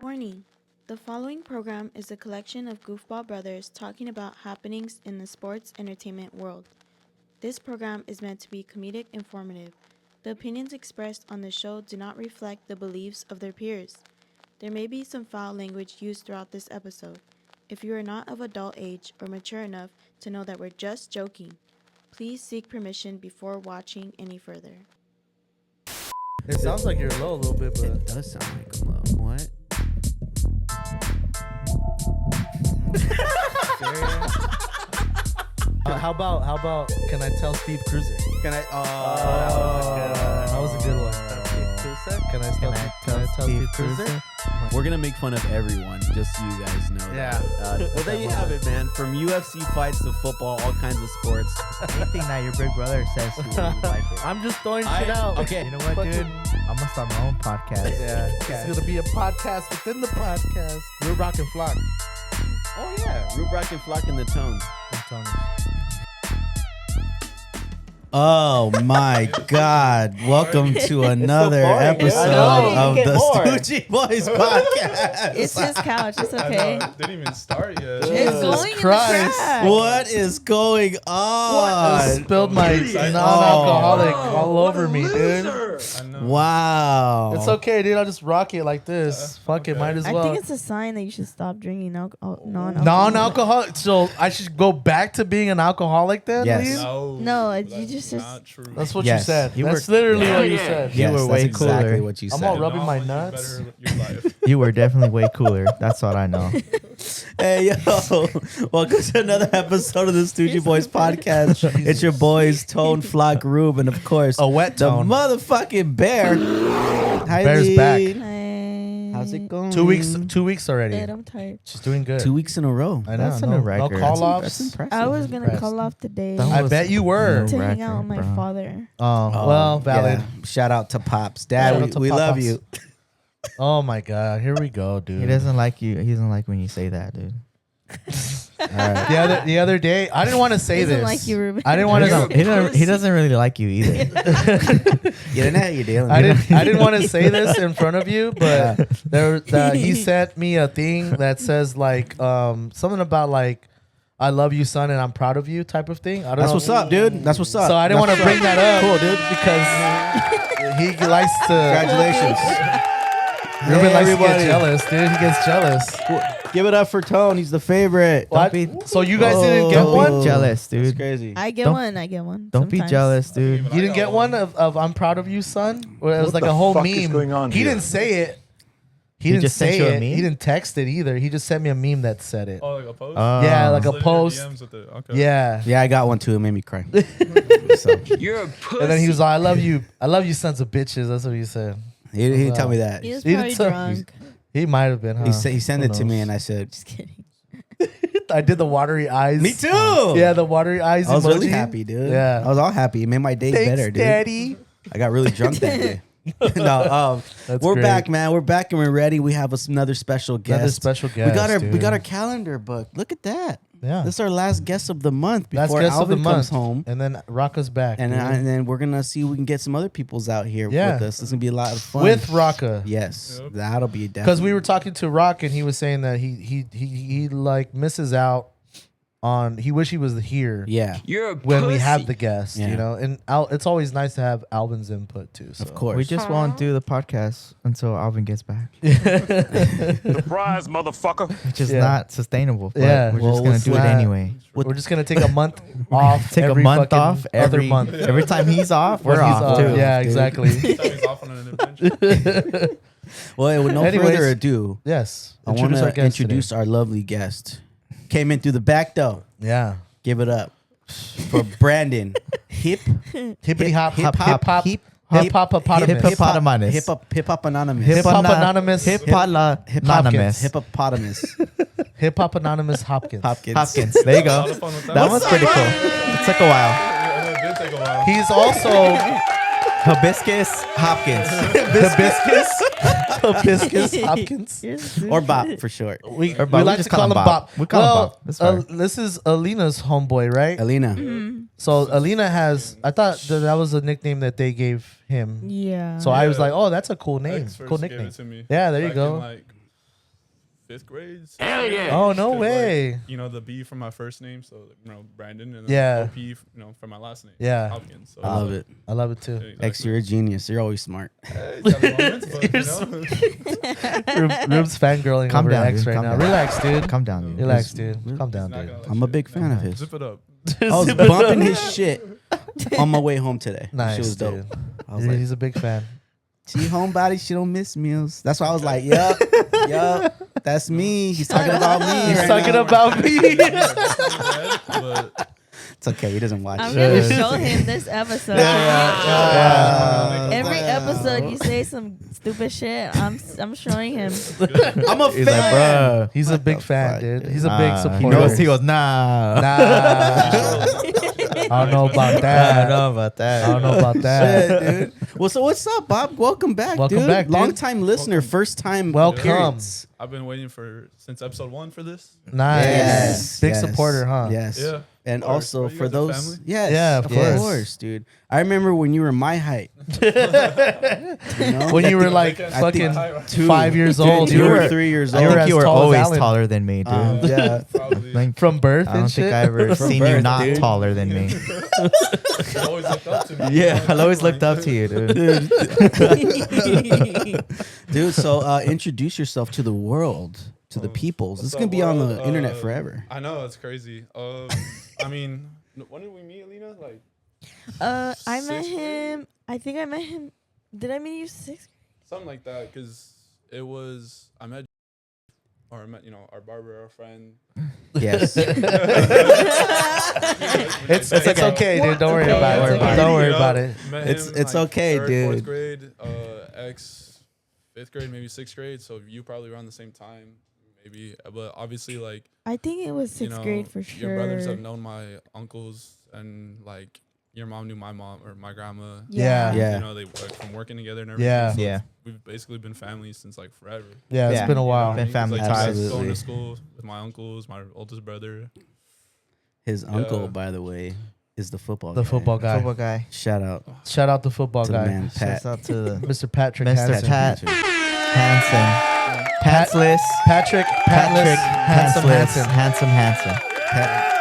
Warning. The following program is a collection of goofball brothers talking about happenings in the sports entertainment world. This program is meant to be comedic informative. The opinions expressed on the show do not reflect the beliefs of their peers. There may be some foul language used throughout this episode. If you are not of adult age or mature enough to know that we're just joking, please seek permission before watching any further. It sounds like you're low a little bit, but It does sound like I'm low. What? how about can I tell Steve Cruiser? Can I? That was a good one. Can I tell Steve Cruiser? We're gonna make fun of everyone, just so you guys know. Yeah. Well, there you have it, man. From UFC fights to football, all kinds of sports. Anything that your big brother says to you, you like it. I'm just throwing shit out. Okay. You know what, dude? I'm gonna start my own podcast. Yeah. It's gonna be a podcast within the podcast. We're Rock and Flock. Oh yeah, Rubric and Flock in the Tones. Oh my God! Welcome to another episode of the Stoogee Boys podcast. It's his couch. It's okay. Didn't even start yet. It's going in the crack. What is going I on? spilled my non-alcoholic all over me, dude. I know. Wow! It's okay, dude. I'll just rock it like this. Fuck it, might as I well. think it's a sign that you should stop drinking non-alcoholic. Non-alcoholic. So I should go back to being an alcoholic then? Yes. Please? No, that's you just- not true. That's what Yes. you said. You That's were- literally Yeah. what you said. You Yes, were that's way exactly cooler. what you I'm said. all rubbing my You nuts. better your life. You were definitely way cooler. That's what I know. Hey yo! Welcome to another episode of the Stoogee Boys podcast. It's your boys Tone, Flock, Rube, and of course A wet the tone. motherfucking bear. Hi, Bear's back. Hey. How's it going? 2 weeks. 2 weeks already. Dude, I'm tired. She's doing good. 2 weeks in a row. I know. That's a no, new no record. call offs. That's impressive. I was gonna Impressed. call off today That I was bet you were. no to hang out record, with my bro. father. Oh, well, valid. Yeah. Shout out to Pops. Shout Dad, out to we love Pops. you. Oh my God. Here we go, dude. He doesn't like you. He doesn't like when you say that, dude. All right. The other day, I didn't want to say Doesn't this. like you, Ruben. I didn't want to. He doesn't really like you either. You didn't know how you're dealing. I didn't want to say this in front of you, but he sent me a thing that says like something about like I love you, son, and I'm proud of you type of thing. I don't That's know. what's up, dude. That's what's up. So I didn't want to bring that up, Cool, dude. because he likes to. Congratulations. Ruben Hey, likes to everybody. get jealous, dude. He gets jealous. Give it up for Tone. He's the favorite. What? be- So you guys didn't get Don't one? be jealous, That's dude. crazy. I get Don't- one. I get one. Don't be sometimes. jealous, dude. You didn't get one of I'm proud of you, son? Where it was like a whole meme. He didn't say it. He didn't just sent say you a it. meme? He didn't text it either. He just sent me a meme that said it. Oh, like a post? Yeah, like a Slid in your post. DMs with it. Okay. Yeah. Yeah, I got one too. It made me cry. So, And then he was like, I love you sons of bitches. That's what he said. he didn't tell me that. He was He probably didn't tell- drunk. He might have been, huh? He sent Who it to me, knows? and I said, Just kidding. I did the watery eyes. "Me too." Yeah, the watery eyes I was emoji. really happy, dude. Yeah. I was all happy. It made my day Thanks, better, dude. Daddy. I got really drunk that day. No, That's we're great. back, man. We're back and we're ready. We have another special guest. Another special guest. we got our calendar booked. Look at that. Yeah. This is our last guest of the month Last before guest Alvin of the comes month. home. And then Rocka's back. And, dude. and then we're gonna see if we can get some other people's out here Yeah. with us. This is gonna be a lot of fun. with Rocka. Yes, Yep. that'll be Because we definitely. were talking to Rock and he was saying that he like misses out on he wish he was here Yeah, when we have the guest, Yeah. you know. And it's always nice to have Alvin's input too. So. of course. We just won't do the podcast until Alvin gets back, Surprise, motherfucker. which is Yeah. not sustainable. But Yeah, we're well, just gonna it's do it not- anyway. We're just gonna take a month off. Take a every month fucking off other every month. Every time he's off, When we're he's off too. Yeah, dude. exactly. Time he's off on an adventure. Well, with no Anyways, further ado, Yes. I want Introduce our to guest introduce today. our lovely guest. Came in through the back door. Yeah. Give it up for Brandon. Hippity hop hip hop hop, hip hip hop hippopotamus. Hippopotamus. Hip hop anonymous. Hip hop anonymous. Hippopotamus. Hippopotamus. Hip hop anonymous Hopkins. Hopkins. There you A lot go. of fun with That was pretty cool. It took a while. Yeah, it did take a while. He's also Hibiscus Hopkins. Hibiscus Hopkins. Or Bop for short. We Or Bob. we We like just to call him Bop. We call him Well, Bob. That's fine. this is Alina's homeboy, right? Alina. So Alina has. I thought that was a nickname that they gave him. Yeah. So I was Yeah. like, oh, that's a cool name, X cool first gave nickname. it to me Yeah, there you back go. in, like, 5th grade. Hell yeah. Oh, no 'Cause, like, way. you know, the B from my first name, so Brandon, and then Yeah. OP, from my last name. Yeah. Hopkins. So I love it. I love it too. Exactly. X, you're a genius. You're always smart. Hey, it's got moments, but, Rube's fangirling Calm over down, X dude. right Calm now. down. Relax, dude. Calm down, dude. Relax, dude. Calm down, he's not dude. gonna let I'm a shit- big fan of his. Zip it up. I was bumping his shit on my way home today. Nice, She was dope. dude. I was like, He's a big fan. she homebody, she don't miss meals. That's why I was like, yup, that's me. He's talking about me. He's right talking now. about me. But It's okay. He doesn't watch. I'm it. gonna show him this episode. Every episode you say some stupid shit, I'm showing him. I'm a He's fan. like, bro. He's a big fan, fuck, dude. dude? He's a big He supporter. goes, nah. Nah. I don't know about I that. don't know about that. I don't know about that. Shit, dude. Well, so what's up, Bob? Welcome back, Welcome dude. back, dude. Long time listener, first time Welcome. appearance. I've been waiting since episode 1 for this. Nice. Yes. Big yes, supporter, huh? Yes. Yeah. And Of course, also bro. You for guys are those, family? yes, Yeah, of course. dude. I remember when you were my height. You know? When you were like I fucking think 5 years old, Dude, you you were were 3 years I old. were think as you were tall as always Alan. taller than me, dude. Yeah. Probably. Like, from birth I don't and think shit. I ever From seen you birth, not dude. taller than me. You always looked up to me. Yeah, I always looked up to you, dude. Dude, so introduce yourself to the world, to the peoples. This is What's gonna up, be on the world? internet forever. I know, it's crazy. I mean, when did we meet, Alina? Like, I met Sixth grade? him. I think I met him. Did I meet you 6th? something like that, because I met our barber, our friend. Yes. It's okay, dude. Don't worry Okay, about it's it. okay. Don't worry You know, about it. met It's- him, it's okay, third, dude. 4th grade, ex 5th grade, maybe 6th grade. So you probably around the same time, maybe. But obviously, like, I think it was 6th grade for sure. Your brothers have known my uncles, and like your mom knew my mom or my grandma. Yeah. Yeah. You know, they from working together and everything. Yeah. So Yeah. we've basically been family since like forever. Yeah, it's Yeah. been a while. Been family like, ties. Going to Absolutely. school with my uncles, my oldest brother. His uncle, Yeah. by the way, is the football The guy. football guy. Football guy. Shout out Shout out the football to the guy. man, Pat. Shouts out to the Mr. Patrick Mr. Hansen. Pat Hansen. Patsless. Patrick Patless Handsome Pantsless. Hansen. Handsome.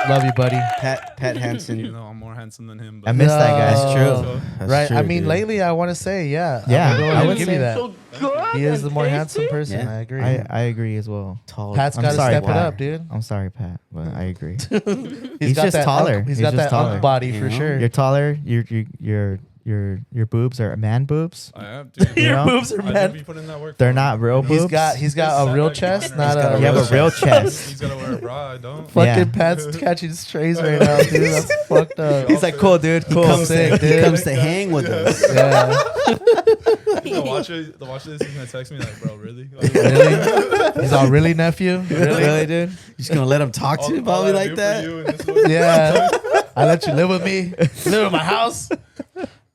Love you, buddy. Pat Hansen. You know, I'm more handsome than him. But I miss that guy. That's true. That's Right. true, I mean, dude. lately, I want to say, yeah. Yeah, I'm gonna go I ahead would and give you say that. So good. He is the more and handsome tasty. person. Yeah. I agree. I agree as well. Tall. Pat's I'm got to sorry, step it Pat. up, dude. I'm sorry, Pat, but I agree. He's got just that taller. He's He's got just that unk taller. body You for know? sure. You're taller. Your boobs are man boobs. I am, dude. You know? boobs are I mad. do be putting that work. They're for not him. real boobs. He's got a real chest, not got a a You have real a real chest. He's gotta wear a bra. I don't. Fucking Yeah. Pat's catching strays right now, dude. That's fucked up. He's like, cool, dude. Cool. comes sick, He dude. comes to hang with us. Yeah. The watcher this is gonna text me like, bro, really? Like, Really? He's all really, nephew? Really, dude? You're just gonna let him talk to you about me I like do that? for you in this way. Yeah. I let you live with me. Live in my house.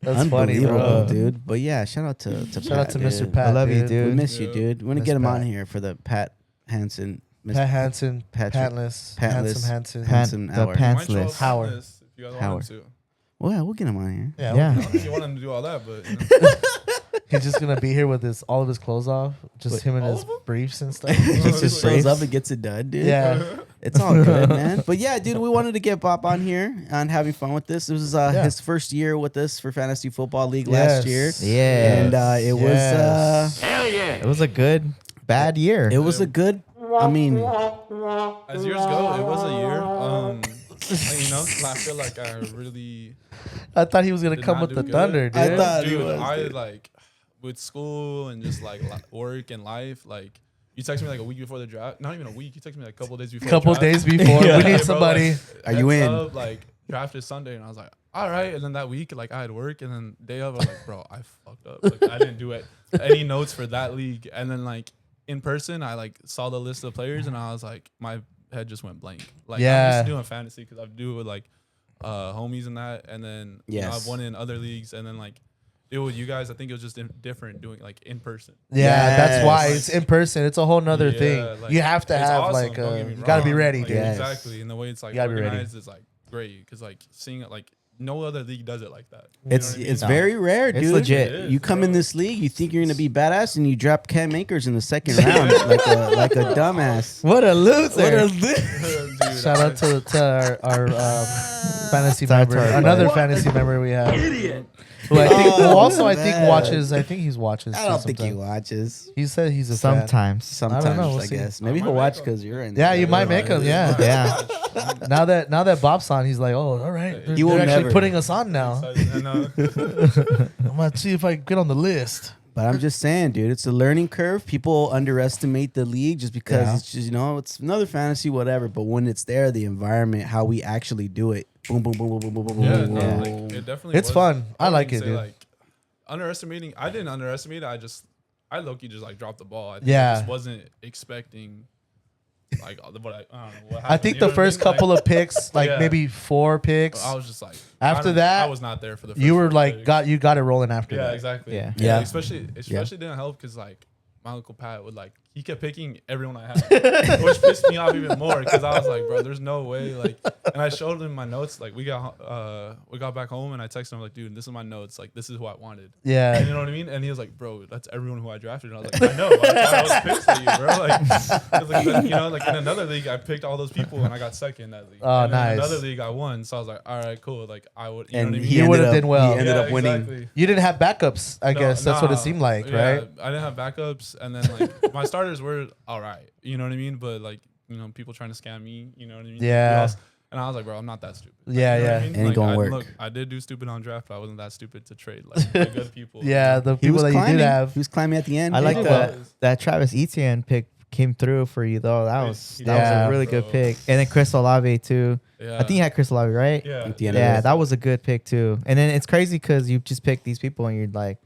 That's funny, Unbelievable, bro. dude. But yeah, shout out to Shout out to dude. Mr. Pat. I love you, dude. dude. We miss you, Yeah. dude. We want to Miss get him Pat. on here for the Pat Hansen. Pat Hansen, Patrick- Patless, Patless. Handsome Hansen. Hansen the hour. pants Might show up list. on Howard. this if you guys Howard. want him to. Well, yeah, we'll get him on here. Yeah. If you want him to do all that, but you know. He's just gonna be here with all of his clothes off, just him and all his of 'em? briefs and stuff. He just Just shows briefs. up and gets it done, dude. Yeah, It's all good, man. But yeah, dude, we wanted to get Bob on here and having fun with this. This was his first year with us for Fantasy Football League last year. Yes. Yeah. And it Yes. Hell yeah. It was a good, bad year. was a good, I mean, As years go, it was a year. You know, I feel like I really I thought he was gonna did come not with do the good. thunder, dude. I thought he dude, was, I dude. like with school and just like work and life. Like you text me like a week before the draft. Not even a week. You text me like a couple days before. Couple the draft. days before, Yeah. we Hey, need bro, somebody. like, Are you heads in? Up, like draft is Sunday, and I was like, all right. And then that week, like I had work, and then day of, I was like, bro, I fucked up. Like I didn't do it any notes for that league. And then like in person, I like saw the list of players, and I was like, my head just went blank. Like I'm Yeah. used to doing fantasy because I do it with like homies and that, and then you know, Yes. I've won in other leagues, and then like it with you guys. I think it was just different doing like in person. Yeah, that's why Yes. it's in person. It's a whole nother Yeah, thing. like, You have to it's have awesome, like don't get me you gotta be wrong. ready, Like, dude. Yes. Exactly, and the way it's like You gotta be ready. organized is like great because like seeing it like no other league does it like that. You know It's what I mean? it's very rare, dude. It's legit. It is, You come in bro. this league, you think you're gonna be badass, and you drop Cam Akers in the second round like a dumbass. What a loser. Dude, Shout out to our fantasy Shout out member, to our another buddy. fantasy member we have. Who I think, who also I think man. watches. I think he's watches. I don't too think he sometimes. watches. He said he's a fan. Sometimes. Sometimes, know, we'll I see. guess. Maybe I he'll might watch make because you're in. Yeah, there. you might make him. Yeah. Yeah. Now that Bob's on, he's like, oh, all right. They're, He will they're actually never. putting us on now. And, I'm gonna see if I can get on the list. But I'm just saying, dude, it's a learning curve. People underestimate the league just because Yeah. it's just, it's another fantasy, whatever. But when it's there, the environment, how we actually do it, boom, boom, boom, boom, boom, boom, boom, yeah, boom. no, Yeah. like it definitely. It's was. fun. I like wouldn't it, say, dude. Like underestimating, I didn't underestimate it. I low-key just like dropped the ball. I think Yeah. I just wasn't expecting like what I don't know what happened. I think You the know what I first mean? couple of picks, like Yeah. maybe 4 picks, I was just like After I that, was not there for the. First you were 4 like picks. you got it rolling after Yeah, that. exactly. Yeah. Yeah. Especially didn't help because like my uncle Pat would like he kept picking everyone I had, which pissed me off even more because I was like, bro, there's no way. Like, and I showed him my notes. Like, we got back home and I texted him like, dude, this is my notes. Like, this is who I wanted. Yeah. And you know what I mean? And he was like, bro, that's everyone who I drafted. And I was like, I know. I was pissed at you, bro. Like, 'cause, like, then, like in another league, I picked all those people and I got second in that league. Oh, and then nice. in another league, I won. So I was like, all right, cool. Like, I would. You know And what I mean? he You would've ended done up, well. He ended Yeah, up winning. exactly. You didn't have backups, I No, guess. That's what it nah, seemed like, yeah, right? I didn't have backups, and then like my starters were all right. You know what I mean? But like people trying to scam me. You know what I mean? Yeah. And I was like, bro, I'm not that stupid. Yeah, You know what yeah. I mean? Ain't Like, gonna I, work. Look, I did do stupid on draft, but I wasn't that stupid to trade like the good people. Yeah, the He people was that you climbing. did have. He was climbing at the end. I like He that was. that Travis Etienne pick came through for you though. That was He that was did, a really bro. good pick. And then Chris Olave too. Yeah. I think you had Chris Olave, right? Yeah. At the end of Yeah, it. that was a good pick too. And then it's crazy because you just pick these people and you're like,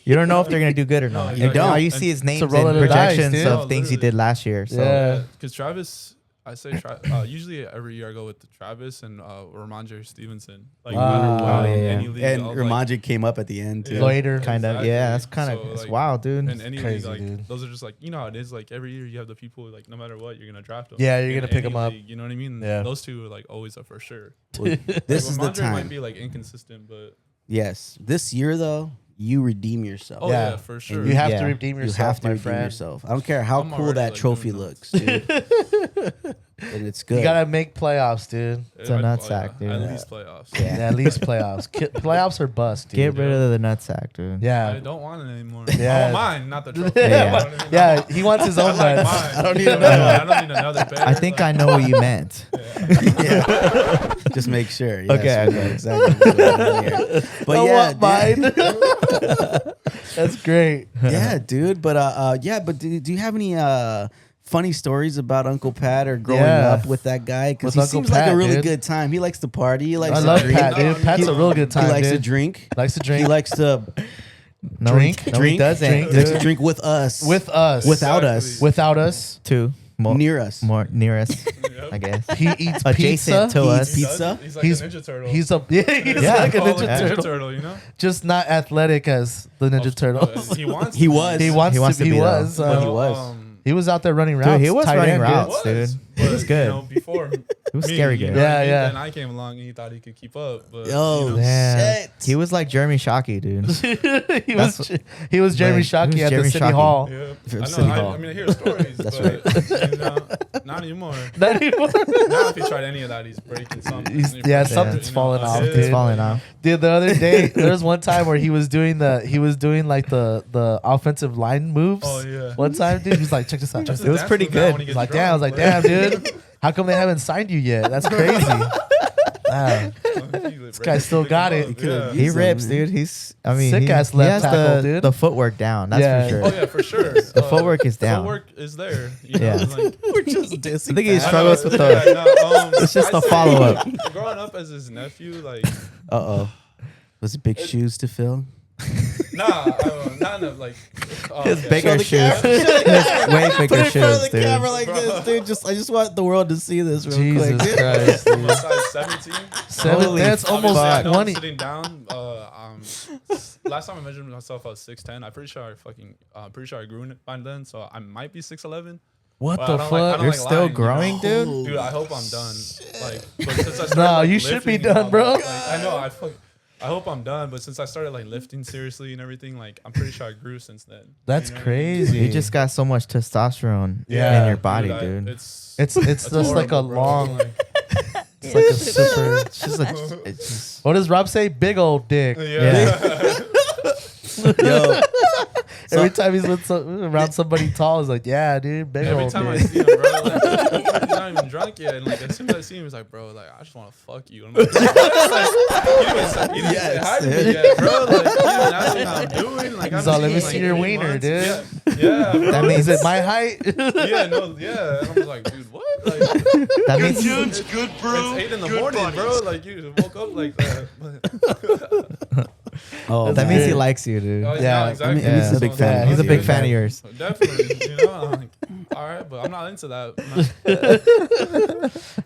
you don't know if they're gonna do good or No, not. you You don't. All you see is names a and roll of the dice, projections dude. of No, things he literally. did last year. So Yeah. Because Travis, I say usually every year I go with Travis and Ramondre Stevenson. Like no matter Wow. what, in Yeah. any league, And I'll, like, Ramondre came up at the end too. Yeah. Later. kind of, yeah, that's kind of So, it's like, wild, dude. in any crazy, league, like dude. those are just like how it is. Like every year you have the people like no matter what you're gonna draft them. Yeah, you're In gonna pick any 'em up. league, you know what I mean? Yeah. Those two are like always up for sure. This Like, is the Ramondre time. might be like inconsistent, but Yes. This year though, you redeem yourself. oh Yeah. yeah, for sure. You have Yeah. to redeem You yourself, have to my redeem friend. yourself. I don't care how I'm cool already, that like, trophy doing looks, dude. And it's good. You gotta make playoffs, dude. It's a nutsack, dude. At Yeah. least playoffs. Yeah, at least playoffs. Playoffs are bust, dude. Get rid of the nutsack, dude. I Yeah. don't want it anymore. Yeah. I want mine, not the trophy. Yeah. You know what I mean? Yeah, he wants his I own like nuts. mine. I don't need You know, another I don't need another bear. I think I know what you meant. Just make sure. Yes, Okay, we know okay. exactly what's going on here. But I yeah, want mine. That's great. yeah, dude. But But do you have any funny stories about Uncle Pat or growing Yeah. up with that guy? Because With he Uncle seems like Pat, a really dude. good time. He likes to party. He likes I to love drink. Pat, dude. Pat's a real good time, He likes to dude. drink. Likes to He drink. likes to No, Drink? No, he drink. doesn't. Drink. He likes to drink with us. With us. Without Exactly. us. Without us. Two. More Near us. More near us, Yep. I guess. He eats Adjacent pizza. to He us. eats pizza. He's like He's- a Ninja Turtle. He's a he's Yeah. like a Oh, Ninja Turtle. You know? Just not athletic as the Ninja Turtles. He wants. He to be. was. He wants, He wants to to be. be, He though. was. But he was. He was out there running routes. Dude, he was tight running end, dude. routes, dude. But, was good. You know, before He was me, scary you good. know what I Yeah, mean? yeah. Then I came along and he thought he could keep up. But Oh, you know, man. shit. He was like Jeremy Shockey, dude. he was Jeremy Right. Shockey He was at Jeremy the City Shockey. Hall. yeah. From I City know. Hall. I mean, I hear stories. That's but, you know, not anymore. Not anymore. Now, if he tried any of that, he's breaking something. He's- He's yeah, breaking, something's you know, falling a off, hip, dude. It's falling off. Dude, the other day there was one time where he was doing like the offensive line moves. Oh, yeah. One time, dude, he's like, check this out. Check That's this It out. was dance pretty move now good. when he He's gets like, damn. I was like, drunk, damn, dude. How come they haven't signed you yet? That's crazy. Wow. This guy still got it. Yeah. He He's rips, a- dude. He's, I mean, Sick ass he left has tackle, the, dude. the footwork down. That's Yeah. for sure. Oh yeah, for sure. The footwork is down. Footwork is there. You know, Yeah. like, We're just dissing. I think he Pat. struggles with yeah, the. no, It's just I'd a say follow-up. Growing up as his nephew, like, Uh-oh. Was it big shoes to fill? not enough, like, His okay. bigger the shoes. camera. His way Put bigger it in front of shoes, the camera dude. like this, dude. I just want the world to see this real Jesus quick. Christ. I'm a size 17. Seven. That's almost Obviously, I know I'm 20. sitting down. Last time I measured myself, I was 6'10". I'm pretty sure I grew it by then, so I might be 6'11". What But the I don't like- I fuck? don't You're like still lying, growing, you know? dude? Dude, I hope I'm done. Like, but since I started, No, like, you should be lifting and done, all bro. that, like, I know. I hope I'm done. But since I started like lifting seriously and everything, like I'm pretty sure I grew since then. That's You know what I mean? crazy. You just got so much testosterone Yeah. in your body, I- dude. It's it's just like a horrible, bro. long. Like, It's like a super. It's just a, it's just, What does Rob say? Big old dick. yeah. Yo, Every time he's with around somebody tall, he's like, "Yeah, dude, big Every old time I dick." see him, bro, like, he's not even drunk yet. And like as soon as I see him, he's like, "Bro, like I just want to fuck you." I'm like, he didn't say hi to me yet, bro. Like he didn't ask me how I'm doing. Like He's I'm all, "Let me just, see like, your 3 wiener, months." dude. Yeah, bro. That means- Is it my height? yeah, no, yeah. And I was like, dude, what? Like, that means Dudes, good brew. it's 8 in the good morning, buddies. bro. Like you woke up like that. oh, that man. means he likes you, dude. Oh, Yeah, no, exactly. I mean, he's a big fan. He's a big Yeah. fan of yours. Definitely, you know. I'm like, all right, but I'm not into that.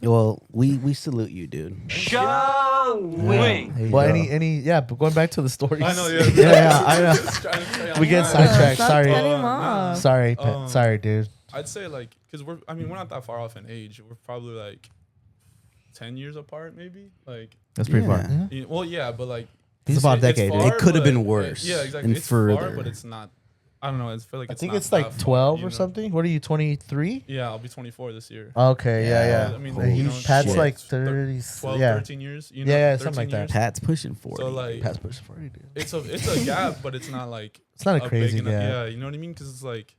well, we salute you, dude. There you Well, go. yeah. But going back to the stories. I know, yeah. Yeah, I know. Just trying to say, We get I'm sidetracked. Stop Sorry. cutting him Oh, off. Sorry, Um, sorry, dude. I'd say like, cause we're not that far off in age. We're probably like 10 years apart, maybe. Like, That's pretty Yeah. far. well, yeah, but like, It's about a decade, dude. far, It could have but been worse yeah, exactly. and It's far, further. but it's not. I don't know. I feel like I it's. think not it's like that far, 12 you or know? something. What are you, 23? Yeah, I'll be 24 this year. Okay, yeah. I mean, Holy you know, Pat's shit. like 30, 30. 12, Yeah. 13 years. You know, Yeah, 13 something like that. years. Pat's pushing 40. So like, Pat's pushing 40, dude. it's a gap, but it's not like It's not a big crazy enough- gap. Yeah, you know what I mean? Because it's like,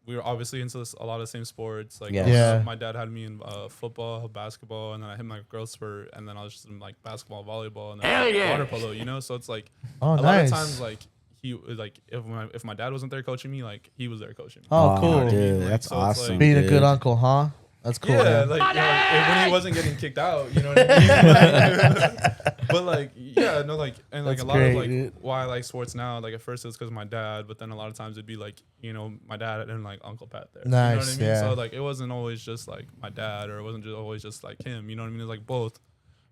we were obviously into a lot of the same sports. Like, Yes. Yeah. my dad had me in football, basketball, and then I hit my growth spurt, and then I was just in like basketball, volleyball, and then water polo. You know, so it's like Oh, a lot nice. of times like he was like if my dad wasn't there coaching me, like he was there coaching me. Oh, cool. dude, Like, that's so it's awesome. like- Being a dude. good uncle, huh? That's cool. Yeah, man. like you know, when he wasn't getting kicked out, you know what I mean? But like, yeah, no, like, and like That's a lot great, of like dude. why I like sports now. Like at first it was because of my dad, but then a lot of times it'd be like, you know, my dad and like Uncle Pat there. You know what Nice, I mean? yeah. So like it wasn't always just like my dad, or it wasn't just always just like him. You know what I mean? It's like both.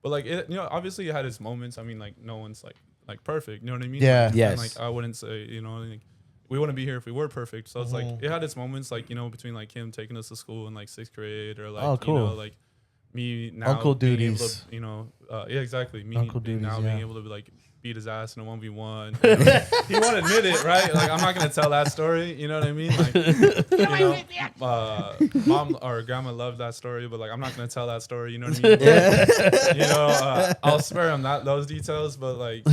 But like it, you know, obviously it had its moments. I mean, like no one's like perfect. You know what I mean? Yeah. Like, Yes. And, like I wouldn't say, you know, like, we wouldn't be here if we were perfect. So it's like Mhm. it had its moments, like, you know, between like him taking us to school in like 6th grade, or like Oh, cool. you know, like me now Uncle being able duties. to, you know, yeah, exactly. Me Uncle being, duties, now yeah. being able to like beat his ass in a 1v1. He won't admit it, right? Like I'm not gonna tell that story. You know what I mean? Like, you know, mom or grandma loved that story, but like I'm not gonna tell that story. You know what I mean? You know, I'll spare him those details, but like,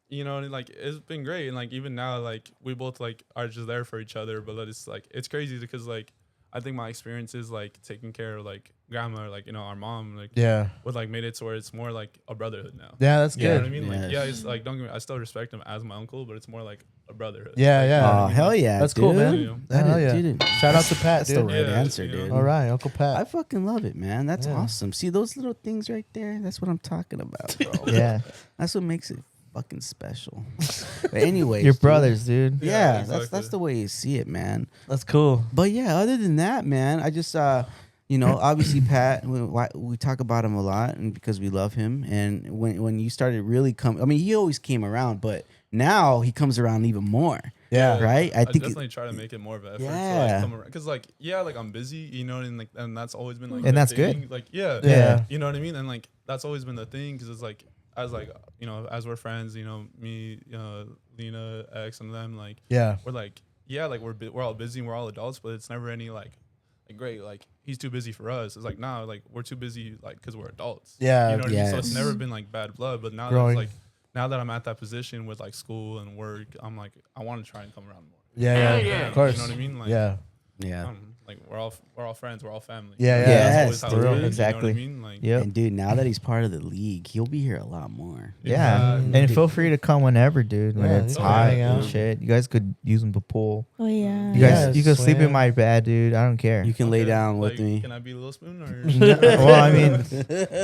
you know, and like it's been great, and like even now, like we both like are just there for each other. But it's like it's crazy because like I think my experience is like taking care of like grandma, or, like, you know, our mom, like Yeah. would like made it to where it's more like a brotherhood now. Yeah, that's You know what I good. mean? Like, Yes. yeah, it's like don't get me, I still respect him as my uncle, but it's more like a brotherhood. Yeah, Like, yeah. Oh, hell yeah. That's dude. cool, man. you know? That Hell is- yeah. dude, Shout out to Pat, That's the dude. right Yeah, answer, you know. dude. All right, Uncle Pat. I fucking love it, man. That's Yeah. awesome. See those little things right there? That's what I'm talking about, bro. Yeah. That's what makes it fucking special. But anyways, Your dude. brothers, dude. Yeah, Yeah, that's exactly. the way you see it, man. That's cool. But yeah, other than that, man, I just you know, obviously Pat, we talk about him a lot, and because we love him. And when you started really I mean, he always came around, but now he comes around even more. Yeah. Right? I think definitely try to make it more of an effort to Yeah. like come around, because like, yeah, like I'm busy, you know, and like, and that's always been like And the that's thing. good. Like, yeah, Yeah. you know what I mean, and like that's always been the thing, because it's like, as like, you know, as we're friends, you know, me, Lena, X, and them, like, Yeah. we're like, yeah, like we're all busy and we're all adults, but it's never any like great, like he's too busy for us. It's like, nah, like we're too busy, like, because we're adults. Yeah. You know what I mean? So it's Yes. never been like bad blood, but now Growing. that it's like, now that I'm at that position with like school and work, I'm like, I want to try and come around more. Yeah, yeah. Of course. You know what I mean? Like, Yeah. yeah. like we're all friends, we're all family. Yeah, yeah. Yes, That's always how dude. it is, you know what Exactly. I mean? Like, Yep. And dude, now that he's part of the league, he'll be here a lot more. Yeah. Exactly. And feel free to come whenever, dude. When Yeah, it's you can hot hang and out. shit. You guys could use them to pool. Oh yeah. You Yeah, guys, you can sleep in swim. my bed, dude. I don't care. You can lay Okay, down with like, me. Can I be a little spoon or? Well, I mean,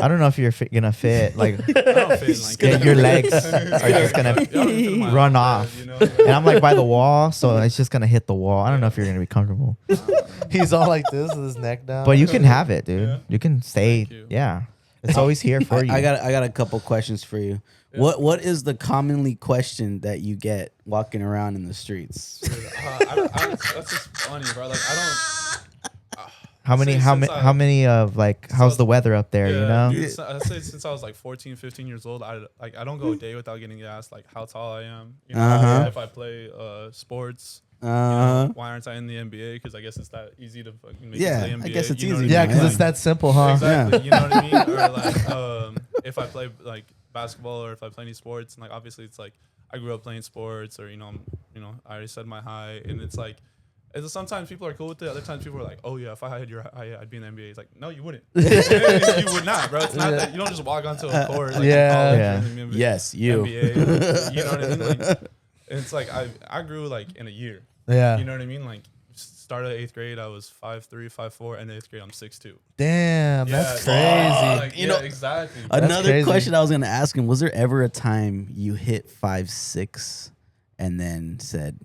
I don't know if you're gonna fit. Like, I don't fit, like, yeah, your legs are just gonna I don't fit in my run own off. bed, you know? And I'm like by the wall, so it's just gonna hit the wall. I don't know if you're gonna be comfortable, He's all like this with his neck down. but you can have it, dude. Yeah. You can stay. Thank you. Yeah. It's always here for you. I got a couple questions for you. Yeah. What is the commonly question that you get walking around in the streets? That's just funny, bro. Like I don't. how many say how since many I- how many of like how's I- the weather up there? You know. dude, I'd say since I was like 14, 15 years old, I don't go a day without getting asked like how tall I am. You know, Uh-huh. if I play sports. You know, why aren't I in the NBA? Because I guess it's that easy to fucking make Yeah, it to the NBA. I guess it's you know easy, what I Yeah, mean? because Yeah. it's that simple, huh? Exactly. Yeah. You know what I mean? Or like, if I play like basketball or if I play any sports, and like obviously it's like I grew up playing sports, or I already said my height, and it's like. Sometimes people are cool with it. Other times people are like, "Oh yeah, if I had your height, I'd be in the NBA." It's like, no, you wouldn't. You would not, bro. It's not that you don't just walk onto a court. Like, Yeah. in college Yeah. or in the NBA, Yes, you. NBA, you know what I mean? Like, and it's like I grew like in a year. Yeah. You know what I mean? Like, started 8th grade, I was 5'3", 5'4", and 8th grade, I'm 6'2". Damn, that's crazy. Like, You know, exactly. Another crazy. question I was gonna ask him: was there ever a time you hit 5'6" and then said,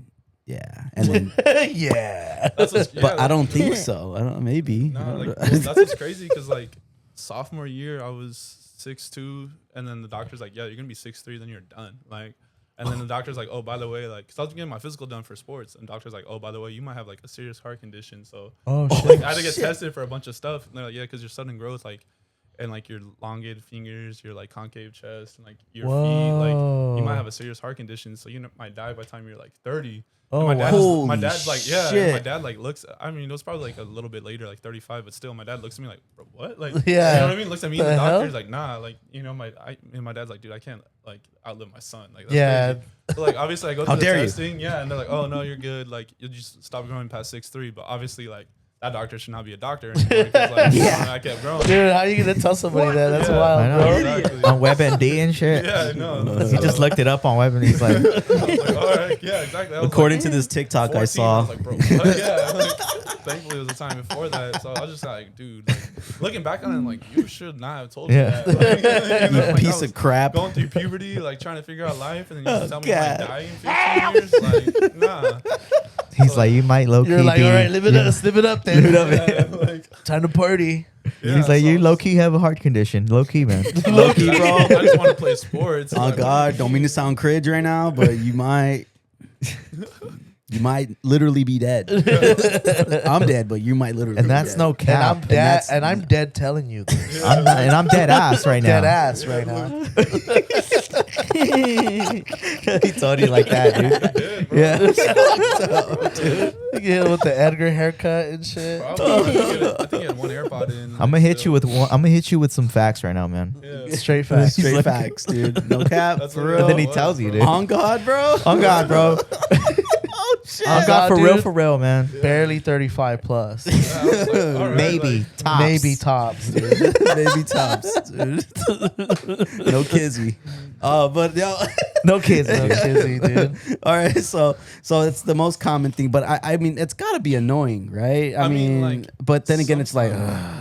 "Yeah," and then? Yeah. That's what's, But I don't think Yeah. so. I don't. Maybe. No, like, well, that's what's crazy because like sophomore year I was 6'2", and then the doctor's like, "Yeah, you're gonna be 6'3", then you're done." Like, and then the doctor's like, "Oh, by the way, like, cause I was getting my physical done for sports, and doctor's like, "Oh, by the way, you might have like a serious heart condition." So Oh like, shit. I had to get tested for a bunch of stuff. And they're like, "Yeah, because your sudden growth, like, and like your elongated fingers, your like concave chest, and like your feet, like you might have a serious heart condition. So you might die by the time you're like 30." Oh, my dad, wow. my dad's like, yeah. Shit. My dad like looks. I mean, it was probably like a little bit later, like 35, but still, my dad looks at me like, bro, what? Like, Yeah. you know what I mean? Looks at me, The and the hell? doctor's like, nah, like, you know, and my dad's like, dude, I can't like outlive my son. Like, that's Yeah. crazy. So, like, obviously, I go How through the dare you. testing, yeah, and they're like, oh no, you're good. Like, you just stop growing past 6'3". But obviously, like, that doctor should not be a doctor anymore because like, I kept growing. Dude, how you gonna tell somebody that? That's Yeah. wild, I know. bro. Exactly. On WebMD and shit. Yeah, no. He just looked it up on Web and he's like, I was like, all right, yeah, exactly. I was According like, to this TikTok 14, I saw, was like, bro, what? Yeah. Like, thankfully, it was the time before that. So I was just like, dude, like, looking back on it, I'm like, you should not have told me Yeah. that. Like, you know, like, I piece was of crap. going through puberty, like trying to figure out life, and then you just tell me I God. might die in 15 years. Like, nah. he's like, you might low key You're like, be. all right, live it up then. Yeah, like, Time to party. yeah, He's like, so you I was- low key have a heart condition. Low key, man. low key, bro. I just want to play sports. Oh Like, God, don't mean to sound cringe right now, but you might literally be dead. I'm dead, but you might literally. And be that's dead. no And cap. I'm dead. that's- And I'm dead telling you this. I'm not, and I'm dead ass right now. Dead ass right now. He told you like that, dude. Yeah. Yeah, with the Edgar haircut and shit. Probably. I think he had one AirPod in. I'm gonna hit you with one. I'm gonna hit you with some facts right now, man. Yeah. Straight facts. Straight like- facts, dude. No cap. That's For what real. And then he was, tells you, bro. dude. On God, bro. On God, bro. Oh shit. On God, dude. for real, man. Barely 35 plus. Yeah, I was like, all right, Maybe like, tops. Maybe tops, dude. Baby tops, dude. No kizzy. But yo, No kids. No dude. kizzy, dude. all right. So it's the most common thing, but I mean, it's got to be annoying, right? I mean, like, but then again, it's like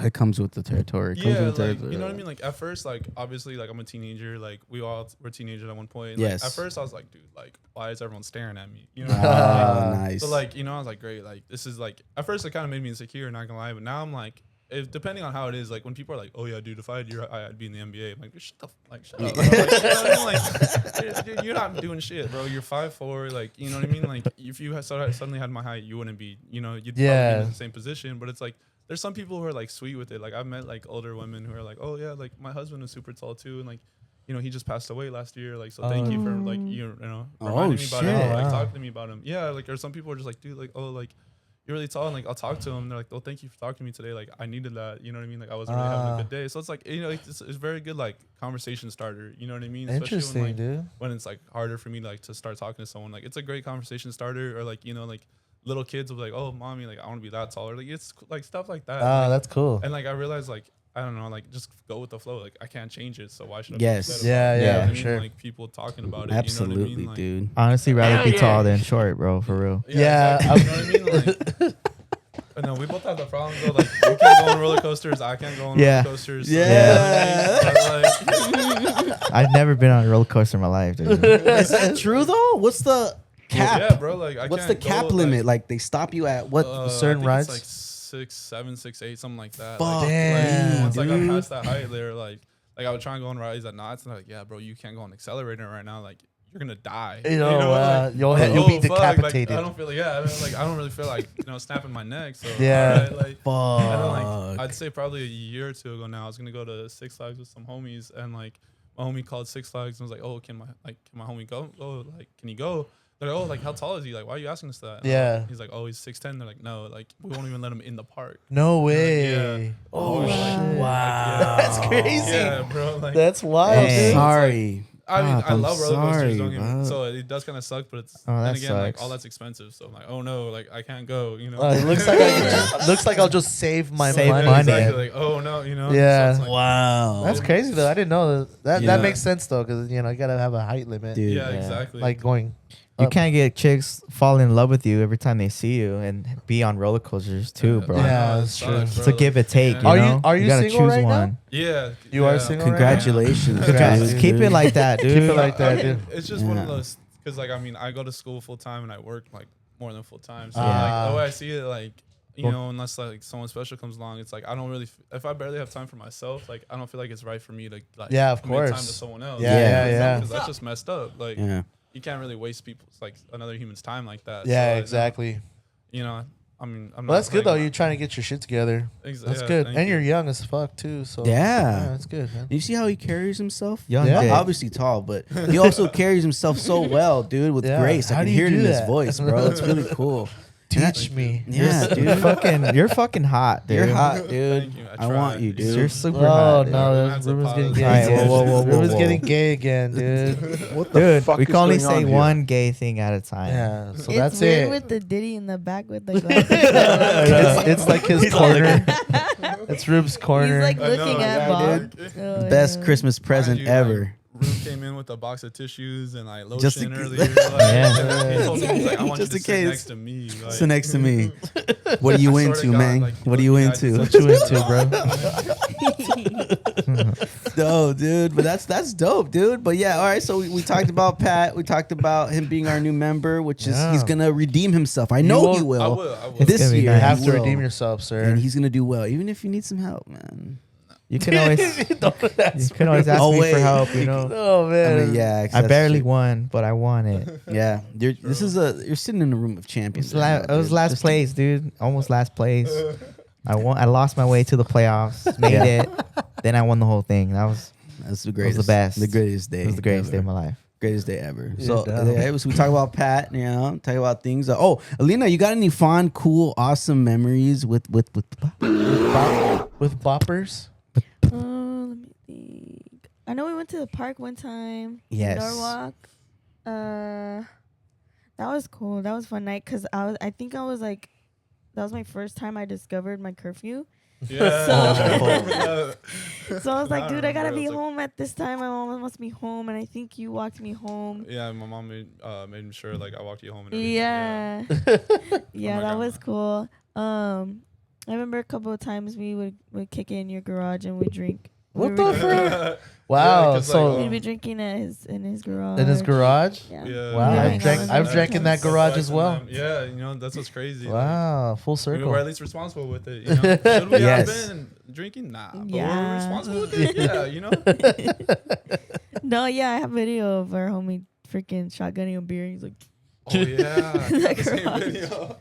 it comes with the territory. It comes Yeah, with the like, territory. you know what I mean? Like, at first, like, obviously, like, I'm a teenager. Like, we all were teenagers at one point. Like, Yes. At first, I was like, dude, like, why is everyone staring at me? You know what Ah, I mean? nice. So, like, you know, I was like, great. Like, this is, like, at first, it kind of made me insecure, not gonna lie. But now I'm like, depending on how it is, like, when people are like, oh, yeah, dude, if I had your height, I'd be in the NBA. I'm like, shut up. Like, shut up. Bro. Like, you know what I mean? Like, dude, you're not doing shit, bro. You're 5'4". Like, you know what I mean? Like, if you suddenly had my height, you wouldn't be, you know, you'd probably Yeah. be in the same position. But it's like, there's some people who are like sweet with it. Like, I've met like older women who are like, oh yeah, like my husband is super tall too, and like, you know, he just passed away last year. Like, so thank you for like you know reminding me about shit. him, like Wow. talking to me about him. Yeah, like, or some people are just like, dude, like, oh, like you're really tall, and like I'll talk to him. They're like, oh, thank you for talking to me today. Like, I needed that. You know what I mean? Like, I wasn't really having a good day. So it's like, you know, like, it's very good like conversation starter. You know what I mean? Interesting, when, like, dude. when it's like harder for me like to start talking to someone. Like, it's a great conversation starter. Or like, you know, like little kids will be like, oh, mommy, like I want to be that tall. Or like, it's like stuff like that. Ah, Like, that's cool. and like I realized, like, I don't know, like just go with the flow. Like, I can't change it, so why should I? Yes. Be upset Yeah, about it? yeah, You know what I for mean? sure. Like people talking about it. Absolutely, you know what I mean? Like, dude. Honestly, rather be tall than short, bro. For real. Yeah, exactly. You know what I mean? Like, I know we both have the problem though. Like, you can't go on roller coasters. I can't go on Yeah. roller coasters. so, Yeah. you know what I mean? But, like, I've never been on a roller coaster in my life, dude. Is that true though? What's the cap? yeah, bro. Like, I What's the can't cap go, limit? Like they stop you at what? certain I think rides? It's like 6'7", 6'8", something like that. Fuck, Like, damn, once I got dude. past that height, they're like, like I would try and go on rides at knots, and they're like, yeah, bro, you can't go on accelerator right now. Like you're gonna die. You'll be fuck, decapitated. Like, I don't feel I don't really feel like snapping my neck. So Yeah. right, like Fuck. and then, like I'd say probably a year or two ago now, I was gonna go to Six Flags with some homies, and like my homie called Six Flags and was like, oh, can my homie go? Oh, like can he go? They're like, oh, like how tall is he? Like why are you asking us that? And Yeah. he's like, oh, he's 6'10". They're like, no, like we won't even let him in the park. No way. Yeah. Oh, Wow. shit. Wow. That's crazy. Yeah, bro. Like That's wild, I'm Dang. dude. sorry. I mean, Fuck, I I'm love roller coasters. sorry, Don't get me, bro. so it does kind of suck, but it's Oh, then that again like sucks. all that's expensive. So I'm like, oh no, like I can't go. It looks like looks like I'll just save my Save money. money. Exactly. Like oh no, Yeah. So it's like, Wow. That's crazy though. I didn't know that. Yeah. That makes sense though, because you gotta have a height limit. Dude. yeah, Yeah. exactly. Like going. You up. can't get chicks fall in love with you every time they see you and be on roller coasters too, bro. Yeah, I know, it that's true. sucks, It's bro. a give and take. Yeah. You Are you- know? are you gotta single choose right now? one. Yeah, You are yeah. single? Congratulations. Congrats. guys, Keep dude. it like that, dude. Keep it like that, I mean, dude. it's just one of Yeah. those because like I mean I go to school full time and I work like more than full time. So Ah. like the way I see it, like you Well- know, unless like someone special comes along, it's like I don't really if I barely have time for myself, like I don't feel like it's right for me to like Yeah, of commit time course. to someone else. Yeah. Because that's just messed up. Like Yeah. you can't really waste people's like another human's time like that. Yeah, So, exactly. You know, I mean, I'm Well, not that's good though. like- You're trying to get your shit together. Ex- That's yeah, good, thank and you. you're young as fuck too. So Yeah. that's good, man. You see how he carries himself? Young Yeah. dick. Obviously tall, but he also carries himself so well, dude, with Yeah. grace. I How can do you hear it do in his that? voice, bro. It's really cool. Teach me. Yeah, dude. You're fucking hot, dude. You're hot, dude. Thank you. I want you, dude. You're super Oh hot. dude. no, That's a Ruben's getting pause. gay. Alright, again. whoa. Ruben's getting gay again, dude. Dude, fuck we is can only going on say here? one gay thing at a time. Yeah, so It's that's weird it. with the ditty in the back with the glasses. It's like his corner. It's Rube's corner. He's like I know, looking at yeah, Bob. dude. Oh, Best yeah. Christmas present Mind you, like, ever. Rube came in with a box of tissues and like lotion Just in- earlier. Like, Yeah. He told me, he's like, I want Just you in to sit case. next to me. Like, Sit next to me. What are you I swear to into, God, man? like, What are you I into? just- What you into, bro? No, dude, but that's dope, dude. But yeah, all right. So we talked about Pat. We talked about him being our new member, which is Yeah. he's gonna redeem himself. I know will- he will. I will. I will. It's This gonna be year, You nice. have he to will. redeem yourself, sir. and he's gonna do well, even if you need some help, man. You can always ask Oh, me wait. for help, you know. Oh I man. mean, yeah, I that's barely true. won, but I won it. Yeah, you're sitting in a room of champions. right now, It was dude. last Just- place, dude. Almost last place. I won. I lost my way to the playoffs. Made Yeah. it. Then I won the whole thing. That's the greatest. the best. The greatest day. It was the greatest day ever. of my life. Greatest day ever. You're So dumb. yeah, so we talk about Pat, you know, talk about things. Oh, Alina, you got any fun, cool, awesome memories with With boppers. Let me think. I know we went to the park one time. Yes. In Norwalk. That was cool. That was a fun night because I think I was like, that was my first time I discovered my curfew. Yeah. So I was like, I dude, I gotta remember. be I was like- home at this time. My mom must be home, and I think you walked me home. Yeah, my mom made sure like I walked you home and everything. Yeah. Yeah, my that was grandma. cool. I remember a couple of times we would kick it in your garage and we'd drink. What We the would- frick? Wow. 'cause, So like, We'd be drinking in his garage. in his garage. Yeah. Yeah. Wow. Yeah, I've drank in that garage as well. Yeah, you know that's what's crazy. like, Wow. Full we circle. were at least responsible with it. You know? Should we Yes. have been drinking? Nah, but Yeah. we're responsible with it. Yeah, you know. No, yeah, I have video of our homie freaking shotgunning a beer. He's like, Oh yeah, I got the same garage. video.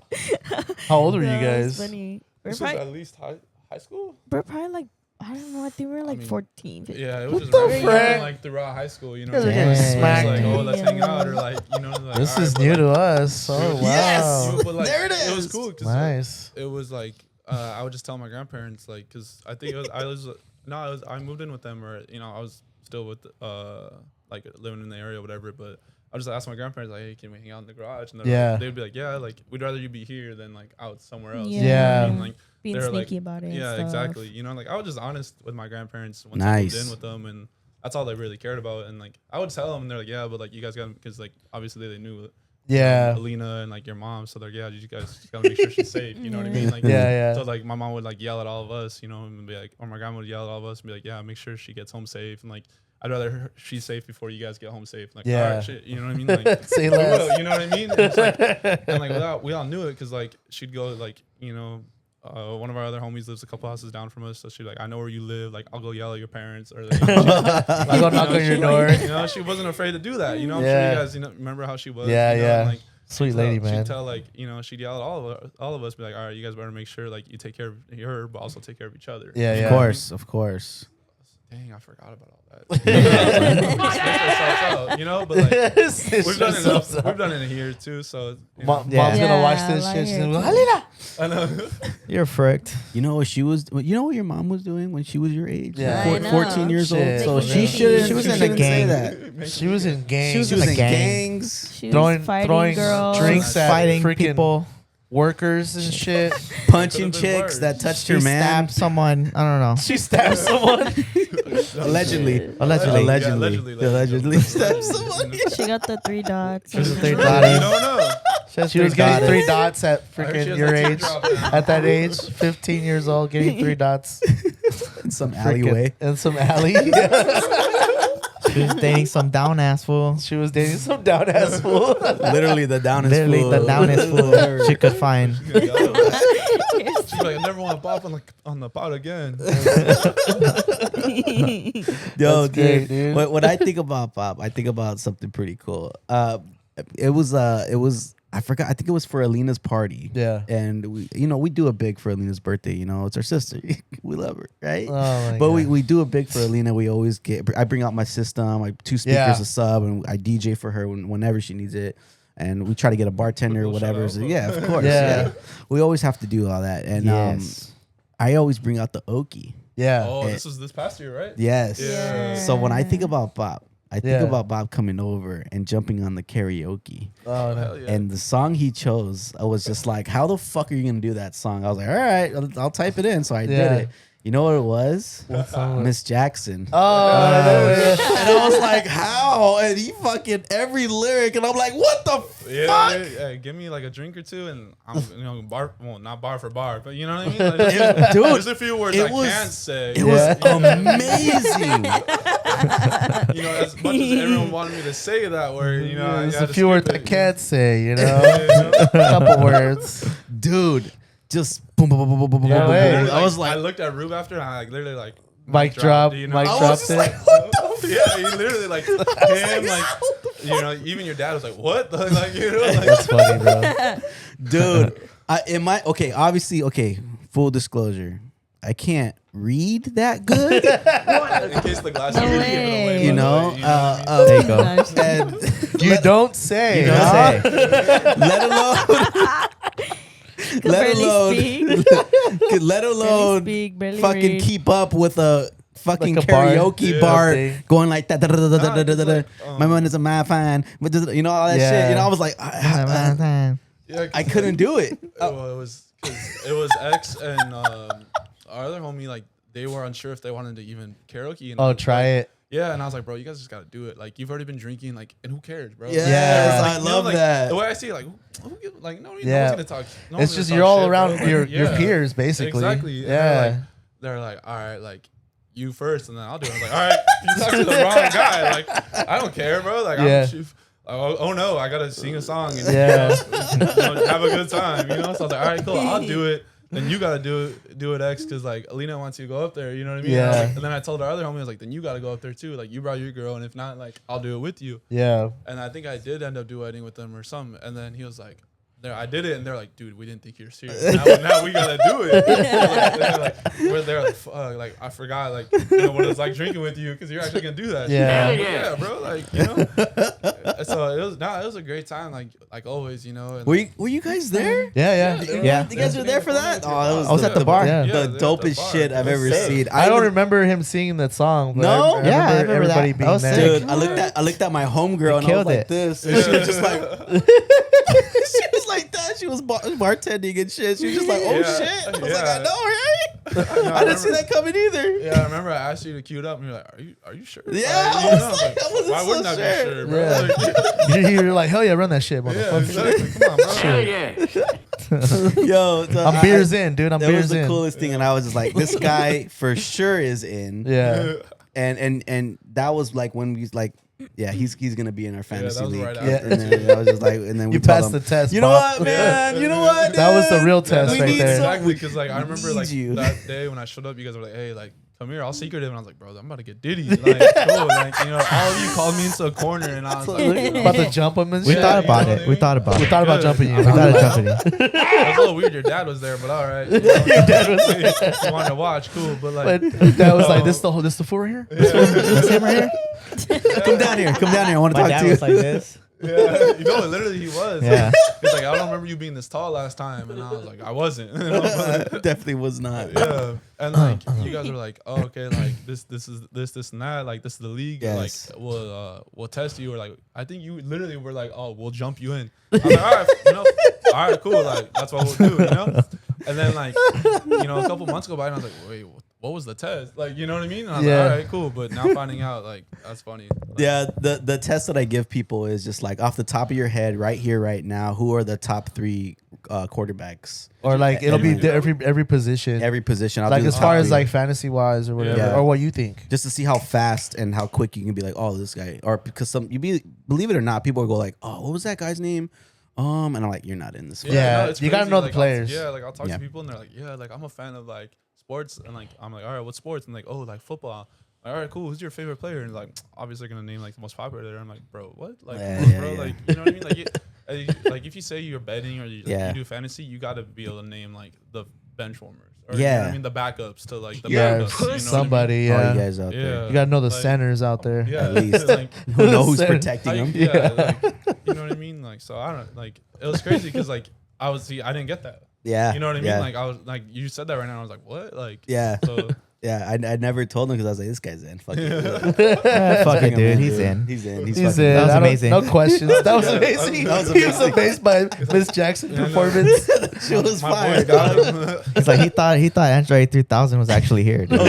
How old are you "That was guys? funny." We're This was probably, at least high school. we're probably like, I don't know. I think we were like mean, 14. 15. Yeah, it was What just the random, frick? like throughout high school. You know, Guys are what getting I'm saying? smacked. Like, oh, let's hang Yeah. out, or like, you know, like, This all is right, new but, to like, us. Oh wow. Yes! but, like, There it It was is. cool. 'Cause, Nice. it was like I would just tell my grandparents, like, because I think I moved in with them, or you know, I was still with like living in the area or whatever, but I would just ask my grandparents, like, hey, can we hang out in the garage? And Yeah. they'd be like, yeah, like we'd rather you be here than like out somewhere else. Yeah. You know what I Yeah. mean? Like, Being they're sneaky like, about it. and yeah, stuff. exactly. You know, like I was just honest with my grandparents once I Nice. moved in with them, and that's all they really cared about. And like I would tell them, and they're like, yeah, but like you guys got, because like obviously they knew Yeah. Alina and like your mom, so they're like, yeah, you guys gotta make sure she's safe. You know what I mean? Like, Yeah. So like my mom would like yell at all of us, you know, and be like, or my grandma would yell at all of us and be like, yeah, make sure she gets home safe, and like I'd rather she's safe before you guys get home safe. Like, Yeah. all right, shit, you know what I mean? Like, Say we less. will, you know what I mean? And, it's like, and like we all knew it because like she'd go like, you know, one of our other homies lives a couple houses down from us, so she's like, I know where you live. Like, I'll go yell at your parents, or like, I'll go knock on your door. You know, she wasn't afraid to do that. You know, I'm sure you guys, remember how she was. Yeah, you know, yeah. and, like, Sweet lady, man. She'd tell, like, she'd yell at all of us, be like, all right, you guys better make sure, like, you take care of her, but also take care of each other. Yeah, yeah. Of course. Dang, I forgot about all that. But like, we've done it here too. So Mom's gonna watch this Yeah, shit. She's like gonna go, Halila. I know. You're fricked. You know what she was? You know what your mom was doing when she was your age? Yeah. I know. 14 years Shit. old. So She shouldn't. was in a shouldn't say gang. that. She was in gangs. She was in a in gang. gangs, She was throwing fighting girls. drinks at Fighting freaking people. workers and shit. punching Could've been chicks worse. that touched She her man. stabbed someone. I don't know. She stabbed someone. Allegedly. Allegedly. Allegedly stabbed someone. She got the 3 dots. She was a on three her dot. shoulder. You don't know. She was getting 3 dots at I heard she freaking has your a age. teardrop now. At that age, 15 years old, getting 3 dots. In some Freaking- alleyway. in some alley. She was dating some down ass fool. She was dating some down ass fool. Literally the downest Literally fool. the downest fool she could find. She's like, I never want to bop on the pot again. Yo, That's great, dude. When I think about Bob, I think about something pretty cool. It was I forgot. I think it was for Alina's party. Yeah. And we do a big for Alina's birthday. It's our sister. We love her, right? Oh my But God. we do a big for Alina. We always I bring out my system, like 2 speakers, Yeah. a sub, and I DJ for her whenever she needs it. And we try to get a bartender or Cool, whatever. shout So, out. yeah, of course. Yeah. Yeah. We always have to do all that. And Yes. I always bring out the Okie. Yeah. Oh, this was this past year, right? Yes. Yeah. So when I think about Bob, I think Yeah. about Bob coming over and jumping on the karaoke. Oh, no. Hell yeah. And the song he chose, I was just like, how the fuck are you going to do that song? I was like, all right, I'll type it in. So I Yeah. did it. You know what it was? What song was- Miss Jackson. Oh, And I was like, how? And he fucking every lyric. And I'm like, what the Yeah, fuck? yeah, give me like a drink or two, and I'm not bar for bar, but you know what I mean. Like, Dude, there's a few words it I was- can't say. It was amazing. As much as everyone wanted me to say that word, I There's had a to few skip words I it. can't say, Yeah, a couple words. Dude, just boom, boom, boom, boom, boom, boom, Yeah, boom, way. boom. Literally, I was I like, looked at Rube after, and I literally Mic drop. you Mic know? I was dropped just it. like, what the Yeah, he literally like him, even your dad was like, "What?" Like, That's funny, bro. dude? Obviously, full disclosure, I can't read that good. in case the glass No is way. giving away. You by the know, way, what I mean? There you go. and You don't say. You don't huh? say. let alone, let barely alone, speak. let alone speak, barely fucking read. keep up with a fucking Like a bar. karaoke Yeah, bar thing. going like that. it's like, My man is a mad fan, but all that Yeah. shit. I was like, Yeah, 'cause I couldn't do it. Well, it was X and our other homie, like they were unsure if they wanted to even karaoke. And I Oh, was try like- it. Yeah, and I was like, bro, you guys just gotta do it. Like you've already been drinking, like, and who cares, bro? Yes, Yeah. I love that. The way I see it, like, no one's Yeah. gonna talk. It's just you're all around your peers, basically. Exactly. And Yeah. they're like, all right, like you first, and then I'll do it. I'm like, all right, you talked to the wrong guy. Like, I don't care, bro. Like, Yeah. oh no, I gotta sing a song and Yeah. have a good time, So I was like, all right, cool, I'll do it. Then you gotta do it X, because like Alina wants you to go up there, you know what I mean? Yeah. And then I told our other homie, I was like, then you gotta go up there too. Like you brought your girl, and if not, like I'll do it with you. Yeah. And I think I did end up duetting with them or something. And then he was like, I did it, and they're like, dude, we didn't think you were serious. Now we gotta do it. They're like, fuck, like I forgot, like what it's like drinking with you, because you're actually gonna do that. Yeah. shit. Yeah, bro, like So it was a great time, like always, And Were you guys there? Yeah. Yeah. You guys were there for that? Oh, that was I was at the bar. Yeah. the they're at the dopest bar. shit I've ever seen. I don't would- remember him singing that song. But No? I Yeah, I remember remember that. everybody That being was there. sick. Dude, I looked at my homegirl and I was killed like it. this. And she was just like, she was like that. She was bartending and shit. She was just like, oh Yeah. shit. I was like, Yeah. I know, right? No, I didn't see that coming either. Yeah, I remember I asked you to cue it up, and you're like, "Are you sure?" Yeah, Like, I was like, I wasn't why so wouldn't I sure. be sure, bro? Yeah. Like, You're like, hell yeah, run that shit, yeah, motherfucker. exactly. Come on, bro. Yo, so I'm beers in, dude. I'm That was beers the in. coolest thing, and I was just like, this guy for sure is in. Yeah. And that was like when we like Yeah, he's gonna be in our fantasy that was league. right Yeah. after. And then I was just like, and then we You told passed him, the test. you know Bob. what, man? You know what? That was the dude? real test We right need there. Exactly, because like I remember like need you. that day when I showed up, you guys were like, "Hey, like come here, I'll secretive," and I was like, "Bro, I'm about to get diddy." Like, cool, like all of you called me into a corner, and I was like, About to jump him and We shit. thought about you know it. what We I mean? thought about We it. thought about Good. jumping you. We thought of jumping it. It was a little weird. Your dad was there, but all right. You you wanted to watch, cool, but like, But that was like, this the fool right here? That's him right here. Come down here. Come down here. I want to My talk dad to you. was like this. yeah, you know, literally he was. Yeah. He's like, I don't remember you being this tall last time, and I was like, I wasn't. You know, but- Definitely was not. yeah, and like you guys were like, oh, okay, like this is this and that, like this is the league. Yes. Like we'll test you, or like I think you literally were like, oh, we'll jump you in. I was like, all right, all right, cool, like that's what we'll do, And then like a couple months go by, and I was like, wait, what was the test? Like, you know what I mean? And I was Yeah. like, all right, cool. But now finding out, like, that's funny. Like, Yeah, the test that I give people is just like off the top of your head, right here, right now. Who are the top 3 quarterbacks? Or like it'll be Every- every position. Every position. I'll Like do as the far top as 3. like fantasy wise or whatever, Yeah. or what you think. just to see how fast and how quick you can be like, oh, this guy, or because believe it or not, people will go like, oh, what was that guy's name? And I'm like, you're not in this. Yeah, it's you gotta crazy. know the Like, players. I'll talk Yeah. to people and they're like, yeah, like I'm a fan of like sports, and like I'm like, all right, what sports? And like, oh, like football. Like, all right, cool. Who's your favorite player? And like, obviously gonna name like the most popular there. I'm like, bro, what? Like, bro, like, you know what I mean? Like, like if you say you're betting or you do fantasy, you gotta be able to name like the bench warmers. Or, you know what I mean, the backups to like the Yeah, backups. You know what I mean? somebody. All Yeah, you guys out Yeah. there. you gotta know the Like, centers out there. Yeah, At least. like, Who know who's Center. protecting them? like, you know what I mean? Like, so I don't like. It was crazy because like I didn't get that. Yeah. You know what I mean? Yeah. Like I was like, you said that right now. I was like, what? Like, Yeah. So Yeah, I never told him because I was like, this guy's in. Fuck it. Fuck it, him dude. in, He's in. He's in. He's fucking in. That was I don't- amazing. No questions. That was Yeah, amazing. that was He was amazed by Miss Jackson Yeah, I know. performance. Shit was my fire, boy got dog. him. He's like he thought Android 3000 was actually here. Dude.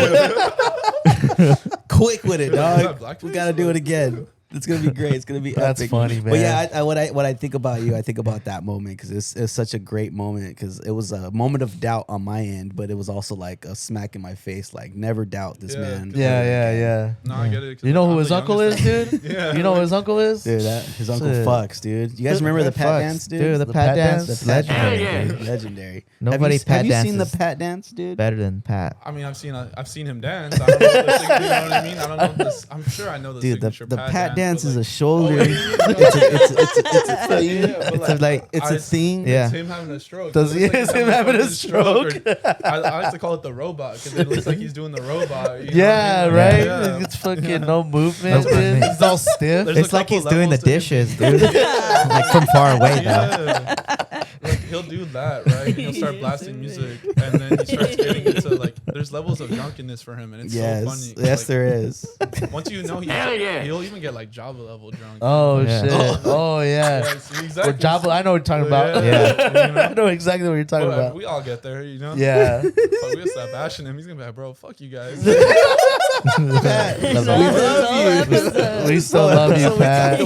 Quick with it, Is that dog. blackface? We gotta do it again. It's gonna be great. It's gonna be That's epic. funny, But yeah, man. what I think about you, I think about that moment because it's such a great moment because it was a moment of doubt on my end, but it was also like a smack in my face. Like never doubt this Yeah, man. Yeah. No, I get it. 'cause You know I'm who the his uncle is, youngest. dude? Yeah. You know who his uncle is? Dude, his uncle Shit. fucks, dude. You guys remember the pat Fucks. dance, dude? Dude, the The pat pat dance. dance? That's legendary. Dude, legendary. Nobody have pat you seen the dances pat dance, dude? better than Pat. I mean, I've seen him dance. I don't know if this, you know what I mean? I don't know if this. I'm sure I know the Dude, signature the pat dance but, is a like, shoulder. oh, It's a thing. Yeah. It's him having a stroke. Does It he- looks is he's him having a fucking stroke? or- I like to call it the robot because it looks like he's doing the robot. You know Yeah, what I mean? right. Yeah. It's fucking no movement. No dude. movement. He's all stiff. There's a It's like couple he's doing the levels to him. dishes, dude. Like from far away, though. Yeah. Like he'll do that, right? And he'll start blasting music, and then he starts getting into like there's levels of drunkenness for him, and it's Yes, so funny. yes, Like, there is. Once you know he'll even get like Java level drunk. Oh Yeah. shit. Oh yeah. Yes, Or exactly. Java. I know what you're talking about. Yeah. I know exactly what you're talking But, about. we all get there, you know. Yeah. But we gonna start bashing him. He's gonna be like, bro, fuck you guys. We still love you, Pat.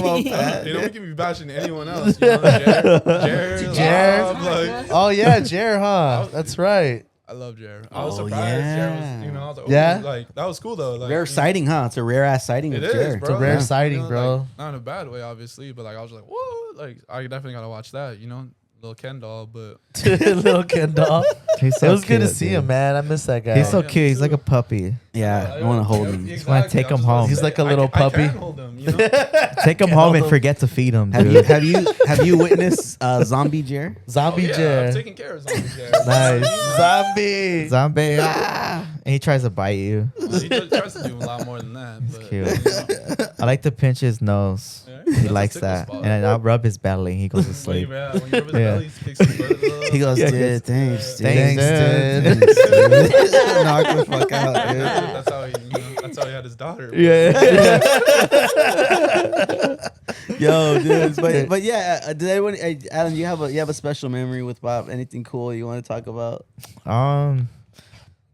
You know, we can be bashing anyone else. You know, Jared, Jared. Bob, like, Oh yeah, Jer, huh? That's right. I love Jared. I was Oh, surprised. Jared yeah. was, I was like, Yeah? like that was cool though. Like, Rare sighting, huh? It's a rare ass sighting It of is, Jared. bro. a rare Yeah. sighting, Like, bro. not in a bad way, obviously, but like I was like, what? Like I definitely gotta watch that. You know, little Ken doll, but Little Ken doll. He's so It was good to cute, see dude. him, man. I miss that guy. He's so Yeah, cute. He's me like too. a puppy. Yeah, I want to hold him. wanna take him home. He's like a little puppy. I can hold him. You know? Take him Can't home hold and him. forget to feed him, Have dude. you witnessed Zombie Jer? Zombie Oh, Jer. I'm taking care of zombie Jared. Nice. Zombie. Zombie. And he tries to bite you. He tries to do a lot more than that. But, cute. you know, I like to pinch his nose. yeah, He that's a likes tickle that. spot. And I'll rub his belly. He goes to When sleep. you rub his Yeah. belly, he picks his butt up. He goes, Yeah, dude, thanks, dude. Thanks, dude. Thanks, dude. Knock the fuck out, dude. That's how he had his daughter. Yeah. Yo, dude. But yeah, did anyone? Alan, you have a special memory with Bob? Anything cool you want to talk about?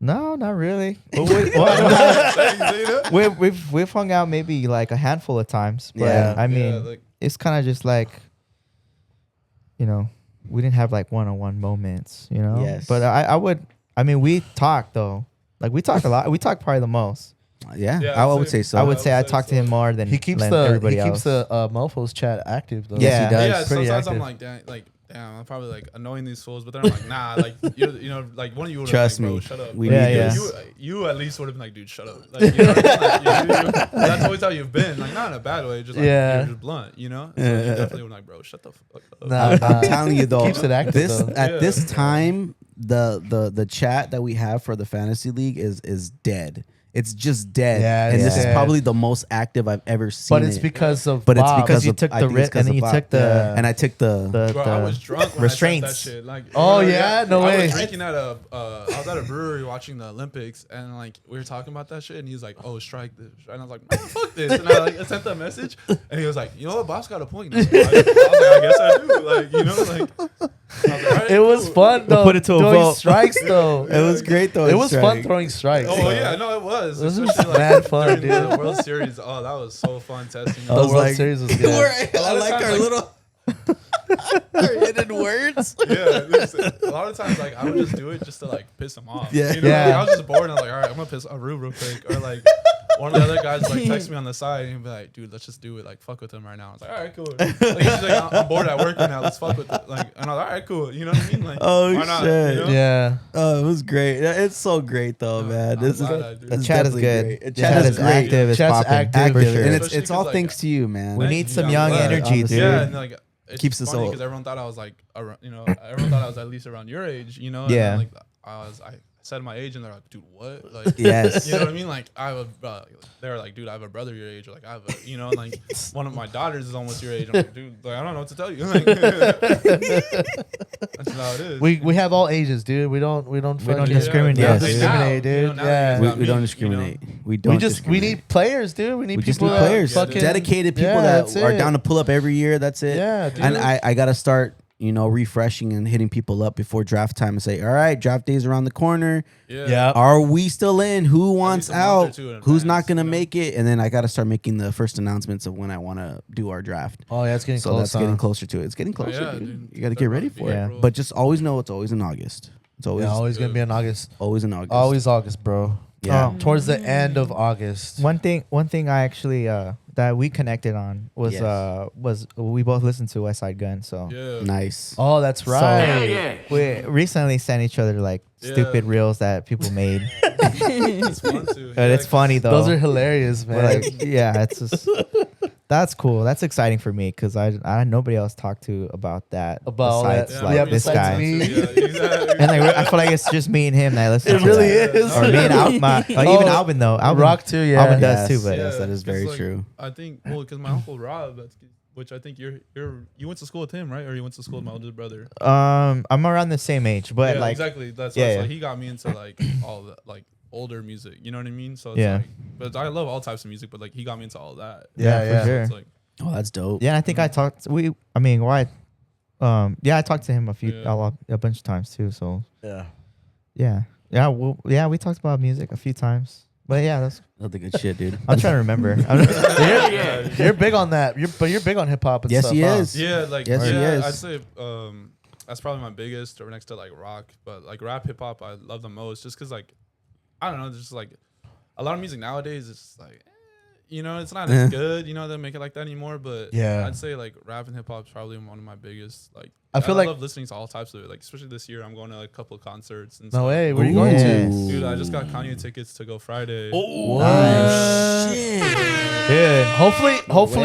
No, not really. Yeah. We've hung out maybe like a handful of times, but Yeah. I mean, Yeah, like, it's kind of just like, we didn't have like one-on-one moments, Yes. But I mean, we talk though. Like we talk a lot. We talk probably the most. Yeah, I would say so. I would say I talk to him more than He keeps than the everybody else. Mofos chat active though. Yes, he does. Yeah, Pretty sometimes I'm active. like, damn, I'm probably like annoying these fools, but then I'm like, nah, like you know, like one of you would Trust like, bro, me. shut up. We Yeah, need yeah. this. You at least would have been like, dude, shut up. Like, you know what I mean? Like, that's always how you've been. Like, not in a bad way, just like you're just blunt, you know? So you definitely would like, bro, shut the fuck up. I'm telling you though, Keeps it active, this though. at Yeah. this time, the chat that we have for the fantasy league is dead. It's just dead, Yeah, and it's this is dead. probably the most active I've ever seen. But it's because of but it's Bob. because you of- took I the think it's writ and 'cause then of you Bob. took the and I took the Bro, I was drunk when restraints. I sent that shit. Like, Oh, you know, yeah? No I way. was drinking at a, I was at a brewery watching the Olympics, and like we were talking about that shit, and he's like, "Oh, strike this," and I was like, "Man, fuck this," and I sent the message, and he was like, "You know what, Boss got a point." And I was like, I guess I do. Like, you know, like I was like, all right, It was cool. fun though. put it to a throwing vote. strikes though. It was great though. It was fun throwing strikes. Oh though. yeah, no, it was. This was Especially, mad fun, during the dude. World Series. Oh, that was so fun testing. The World Series was good. I like our little our hidden words. Yeah, listen, a lot of times like I would just do it just to like piss him off. Yeah. you know? Yeah. Like, I was just bored and I was like, all right, I'm gonna piss Aru real quick. Or like one of the other guys like text me on the side and he'd be like, dude, let's just do it. Like fuck with him right now. I was like, all right, cool. Like, he's like, I'm bored at work right now. Let's fuck with it. Like, and I was like, all right, cool. You know what I mean? Like, Oh, why not? shit. You know? Yeah. Oh, it was great. It's so great though, man. I'm This is glad I do. The it's chat is definitely good. great. The Chat is great. active. It's Chat's popping. active. For sure. and Especially it's all 'cause, thanks to you, man. We Thank need you. some I'm young glad. energy, Honestly. dude. Yeah, and like it's Keeps us funny all- because everyone thought I was like, around, you know, everyone thought I was at least around your age, you know. And Yeah. then, like I said my age, and they're like, dude, what? Like, Yes. you know what I mean? Like I have a, they're like, dude, I have a brother your age, or like I have a, you know, like one of my daughters is almost your age. I'm like, dude, like I don't know what to tell you. Like, that's how it is. We have all ages, dude. We don't fucking discriminate, We don't dude. discriminate, You know, dude. now Yeah. you we, got we don't me, discriminate. you know? We don't. We discriminate. need players, dude. We need We just people need that players, fucking dedicated people Yeah, that that's are it. down to pull up every year. That's it. Yeah, dude. And I gotta start, refreshing and hitting people up before draft time and say, all right, draft day's around the corner. Yeah. Are we still in? Who wants least a month or out? two in Who's advance, not gonna you know? make it? And then I gotta start making the first announcements of when I want to do our draft. Oh yeah, it's getting So close. that's getting closer to it. It's getting closer. yeah, dude. dude. You gotta get ready for Yeah. it. But just always know it's always in August. It's always Yeah, always gonna be in August. always in August. Always August, bro. Yeah. Towards the end of August. One thing I actually that we connected on was Yes. was we both listened to West Side Gun, so Yeah. Nice. Oh, that's right. we recently sent each other like Yeah. stupid reels that people made. It's fun too. But it's funny though. Those are hilarious, But, man. like, yeah, it's just that's cool. That's exciting for me because I nobody else talked to about that About that. besides Yeah, like this besides guy. me. Yeah, exactly. And like I feel like it's just me and him that listen. It to really that. is. Or me and Alvin. Even Oh, Alvin though. Alvin, Rock too, yeah. Alvin does too, Yes. but Yes, that is 'cause, very like, true. I think because my uncle Rob, which I think you went to school with him, right? Or you went to school with my older brother? I'm around the same age, but Yeah, like exactly. That's yeah, why yeah. like, he got me into like all the like older music. You know what I mean? So it's Yeah. like, but I love all types of music, but like he got me into all that. Yeah, for yeah. sure. It's like Oh, that's dope. Yeah, I think I talked. I talked to him Yeah. a bunch of times too. So Yeah. we talked about music a few times. But yeah, that's. That's the good shit, dude. I'm trying to remember. You're big on that. You're big on hip hop and Yes, stuff. he huh? is. yeah, like Yes, he yeah, is. I'd say that's probably my biggest, or next to like rock, but like rap, hip hop, I love the most, just because like I don't know, there's just like a lot of music nowadays. It's just like. It's not as good, they don't make it like that anymore. But Yeah. I'd say like rap and hip hop is probably one of my biggest. Like I feel like- love listening to all types of it. Like especially this year, I'm going to like, a couple of concerts and No stuff. way. Where are you going Yeah. to? Dude, I just got Kanye tickets to go Friday. What? Dude, Hopefully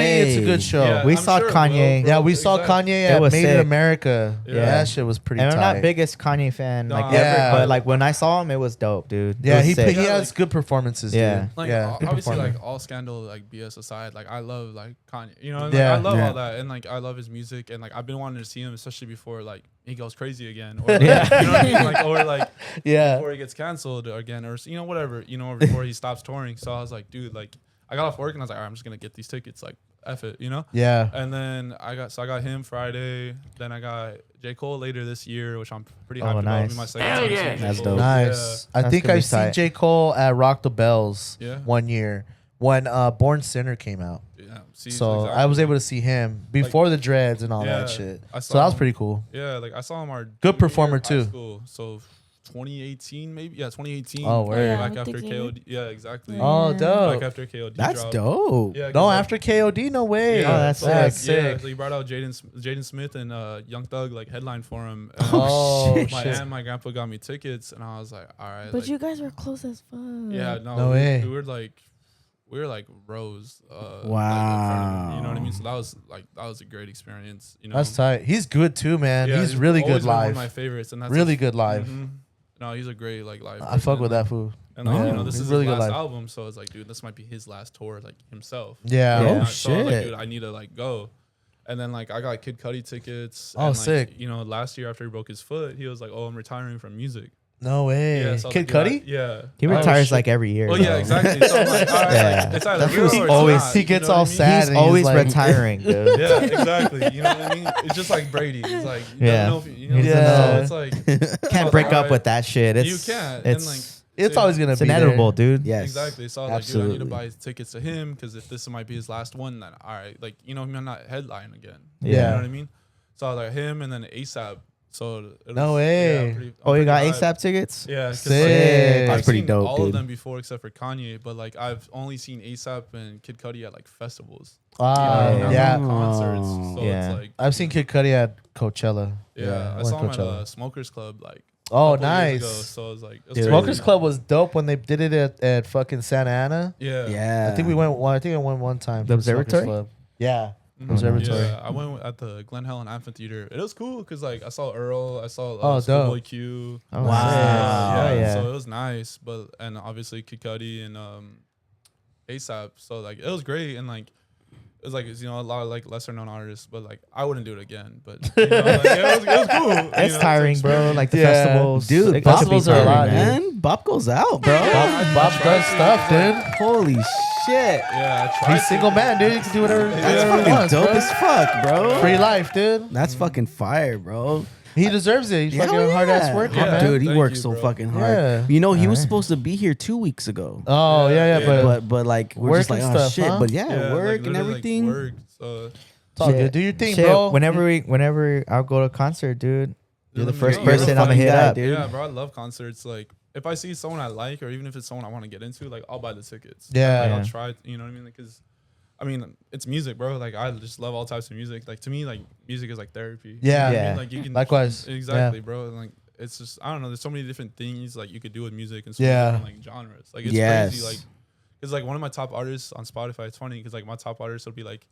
it's a way. good show. Yeah, We I'm saw sure it Kanye. will, Yeah, bro. we saw Exactly. Kanye It at was Made in sick. America. Yeah. That shit was pretty and I'm tight. not biggest Kanye fan, like Nah. ever. Yeah. But like when I saw him, it was dope, dude. It Yeah, was he sick. he Yeah, has like- good performances. Yeah. Dude. Like Yeah, good obviously, performer. like all scandal, like BS aside, like I love like Kanye, and, like, Yeah. I love Yeah. all that, and like I love his music, and like I've been wanting to see him, especially before like he goes crazy again, or like, Yeah. you know what I mean, like or like yeah. before he gets canceled again, or whatever, or before he stops touring. So I was like, dude, like I got off work and I was like, all right, I'm just gonna get these tickets, like F it, Yeah. And then I got him Friday. Then I got J. Cole later this year, which I'm pretty Oh, happy about. nice. It'll be my second time seeing J. That's Cole. dope. Nice. I That's think gonna be I've seen tight. J. Cole at Rock the Bells Yeah. one year when Born Sinner came out. Yeah. See, So exactly. I was able to see him before the dreads and all that Yeah, shit. I So saw that was him. pretty cool. Yeah, like I saw him our Good junior performer, year of high too. School, so 2018 maybe. Yeah, 2018. Oh, like, word. back Yeah, after with the game. KOD. Yeah, exactly. Oh, Yeah. dope. Back after KOD. That's dropped. dope. Yeah, 'cause, No, like, after KOD, no way. Yeah, Oh, that's so, sick. like, That's yeah, sick. so he brought out Jaden Smith and Young Thug like headline for him. And Oh, shit. my shit. aunt and my grandpa got me tickets, and I was like, all right. But like, you guys were close as fuck. yeah, no, No way. we were like rows. Like, in front of him, you know what I mean? So that was a great experience. You know, That's tight. He's good too, man. Yeah, he's really always good been One live. of my favorites, and that's Really good live. Mhm. No, he's a great like live. I fuck person, with that fool. And like, Yeah, you know, this he's is really his good last live. album, so it's like, dude, this might be his last tour, like himself. Yeah. Oh, And so I was like, shit. dude, I need to like go. And then like I got Kid Cudi tickets. Oh, and, like, sick. You know, last year after he broke his foot, he was like, "Oh, I'm retiring from music." No way. Yeah, so I was Kid like, Cudi? dude, yeah. He Oh, retires shit. like every year. Well, yeah, bro. exactly. So I'm like, all right, Yeah. like, it's either That real fool's or it's always- not, he you gets know what all I mean? sad. He's and he's always like- retiring, dude. Yeah, exactly. You know what I mean? It's just like Brady. He's like, you Yeah. don't know if you know. He What doesn't I'm saying? know. So it's like Can't so break it's up like, with that shit. It's, you can't. It's and like, It's always gonna it's be inevitable, there. dude. Yes. exactly. So I was like, dude, I need to Absolutely. buy tickets to him because if this might be his last one, then all right, like you know, I'm not headline again. Yeah. You know what I mean? So I was like him and then ASAP. So it No was- way. Yeah, I'm pretty Oh, you got hyped. ASAP tickets? Yeah, 'cause, Sick. I've That's pretty seen dope, all dude. of them before except for Kanye, but like I've only seen ASAP and Kid Cudi at like festivals. Ah, You know, yeah. not concerts. So Yeah. it's like I've seen Kid Cudi at Coachella. yeah, I went saw him Coachella. at Smokers Club like Oh, a couple years ago, nice. so it was like it was Dude. crazy. Smokers Club was dope when they did it at fucking Santa Ana. Yeah. Yeah. I think we went one. I think I went one time. The to Smokers Observatory? Club. Yeah. Mhm. Observatory. Yeah, I went at the Glen Helen Amphitheater. It was cool because like I saw Earl, I saw Oh, Schoolboy dope. Q. Oh, Wow. Yeah, Yeah. so it was nice, but and obviously Kid Cudi and ASAP. So like it was great and like it was like you know a lot of like lesser known artists, but like I wouldn't do it again. But you know, like, it was cool. you It's know, tiring, bro. Like the Yeah. festivals. Dude, it could be festivals are a tiring, lot, man. Man, Bop goes out, bro. Bob does stuff, dude. Holy shit. Yeah, I tried He's to. single man, dude. He can do whatever, That's whatever he fucking wants, dope bro. as fuck, bro. Free life, dude. That's fucking fire, bro. He deserves it. He's Hell fucking hard ass yeah. worker, Yeah. man. Dude, he Thank works you, so bro. fucking hard. Yeah. You know, he was Alright. supposed to be here 2 weeks ago. Oh yeah, but But like we're just Work like, and oh stuff, shit. huh? But yeah, Yeah, work like, and literally, everything. Like, work. So it's all good. Do your thing, Shit, bro. whenever I'll go to a concert, dude, you're the Let me first know. person You're the I'm gonna hit fucking guy, up. dude. yeah, bro, I love concerts. Like if I see someone I like, or even if it's someone I want to get into, like I'll buy the tickets. Yeah. Like, Yeah. I'll try. You know what I mean? Because I mean, it's music, bro. Like I just love all types of music. Like to me, like music is like therapy. Yeah. You know what I Yeah. mean? Like you can Likewise. exactly, bro. And, like it's just I don't know. There's so many different things like you could do with music and so Yeah. many different like genres. Like it's Yes. crazy. Like because like one of my top artists on Spotify. It's funny because like my top artists would be like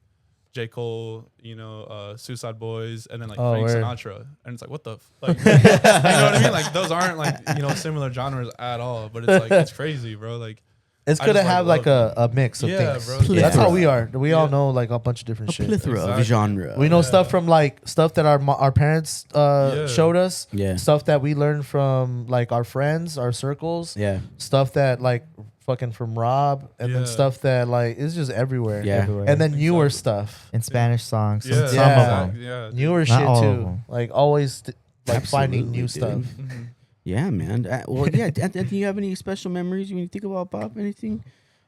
J. Cole, you know, Suicide Boys, and then like Oh, Frank word. Sinatra. And it's like, what the like, you know what I mean? Like those aren't like, you know, similar genres at all. But it's like it's crazy, bro. Like It's I good to just, like, have like love a mix of Yeah, things. bro. That's how Plethora. we are. We all Yeah. know like a bunch of different A shit. plethora Exactly. of genre. We know Yeah. stuff from like stuff that our parents Yeah. showed us. Yeah. Stuff that we learned from like our friends, our circles. Yeah. Stuff that like fucking from Rob, and then Yeah. stuff that like is just everywhere. Yeah. Everywhere. And then newer Exactly. stuff, in Spanish songs, yeah, some Yeah. of them. Yeah, dude. newer Not shit all of too. them. Like always, like finding Absolutely, new dude. stuff. Mhm. Yeah, man. Well, yeah. Do you have any special memories when you think about Bob? Anything?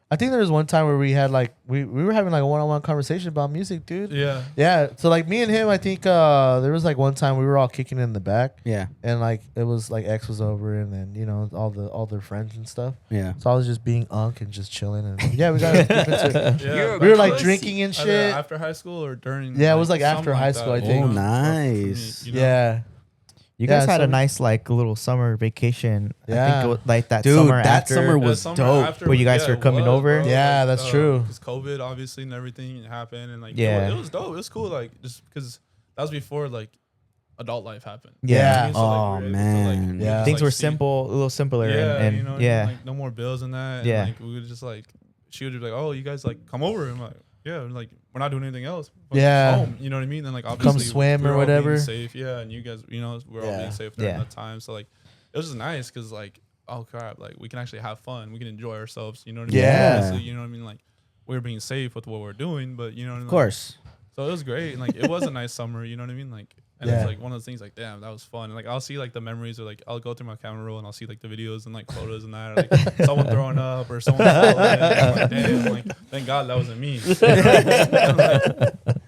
I think there was one time where we had like we were having like a one-on-one conversation about music, dude. Yeah. Yeah. So like me and him, I think there was like one time we were all kicking in the back, Yeah. and like it was like X was over, and then you know all their friends and stuff. Yeah. So I was just being unk and just chilling, and yeah, we got into it. Yeah. We were like drinking and Either shit. after high school or during. Yeah, it was, like, something after high that. school, I It think. was Oh, rough for me, nice. you know? Yeah. You guys Yeah, had so a we- nice like little summer vacation. I Yeah. think it was, like that Dude, summer that after. summer Yeah, was summer dope. after- Where you guys yeah, were it coming was, over? bro. Yeah, that's true. Because COVID, obviously, and everything happened, and like, Yeah. it was dope. It was cool, like just because that was before like adult life happened. Yeah. So, like, Oh, we were able to, man. we Yeah. just, Things like, were see- simple, a little simpler, Yeah, and you know, yeah, like no more bills and that. And, Yeah. like we would just like she would be like, oh, you guys like come over, and I'm like, yeah, and, like we're not doing anything else. Fucking Yeah. home, you know what I mean? And like obviously swim we or were all being whatever. safe, yeah, and you guys, you know, we're all Yeah. being safe during Yeah. that time. So like it was just nice because like oh crap, like we can actually have fun, we can enjoy ourselves. You know what I mean? Yeah. Obviously, you know what I mean? Like we're being safe with what we're doing, but you know what I mean? Of course. So it was great, and like it was a nice summer. You know what I mean? Like, and Yeah. it's like one of those things. Like, damn, that was fun. And like, I'll see like the memories, or like I'll go through my camera roll and I'll see like the videos and like photos and that, or, like someone throwing up or someone falling. I'm like, damn, like thank God that wasn't me.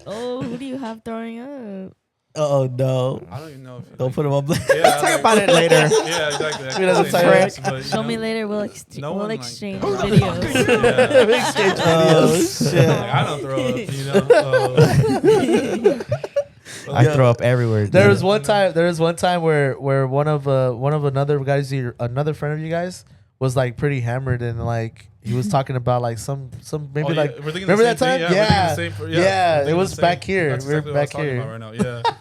Oh, who do you have throwing up? Oh no! I don't even know if Don't put him on blast. Yeah, Let's talk about it later. Yeah, exactly. I We doesn't can't say say that. names, but, you Show me know, later. We'll no we'll one, like- exchange videos. Yeah. Oh shit! Like, I don't throw up, you know. I throw up everywhere. There dude. was one time. There was one time where one of another guys, another friend of you guys, was like pretty hammered and like he was talking about like some maybe like we're thinking remember the that same time? thing? Yeah, we're thinking the same, yeah. we're It thinking was the same. back here. That's We were exactly what I was back talking here. about right now. Yeah.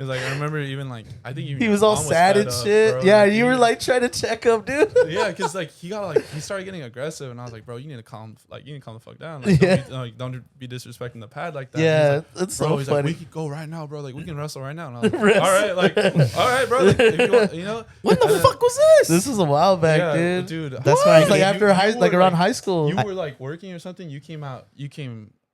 Cause like I remember even like I think even He your was all mom sad fed and up, shit. bro. Yeah, Like, you were like trying to check him, dude. yeah, cause like he started getting aggressive, and I was like, bro, you need to calm the fuck down. Like, don't be disrespecting the pad like that. Yeah, he's like, it's bro, so he's funny. like, we could go right now, bro. Like we can wrestle right now. And I was like, all right, bro. Like, if you want, you know. When the fuck was this? This was a while back, Yeah, dude. That's when I It's like You- after you high, were, like around high school. You were like working or something. You came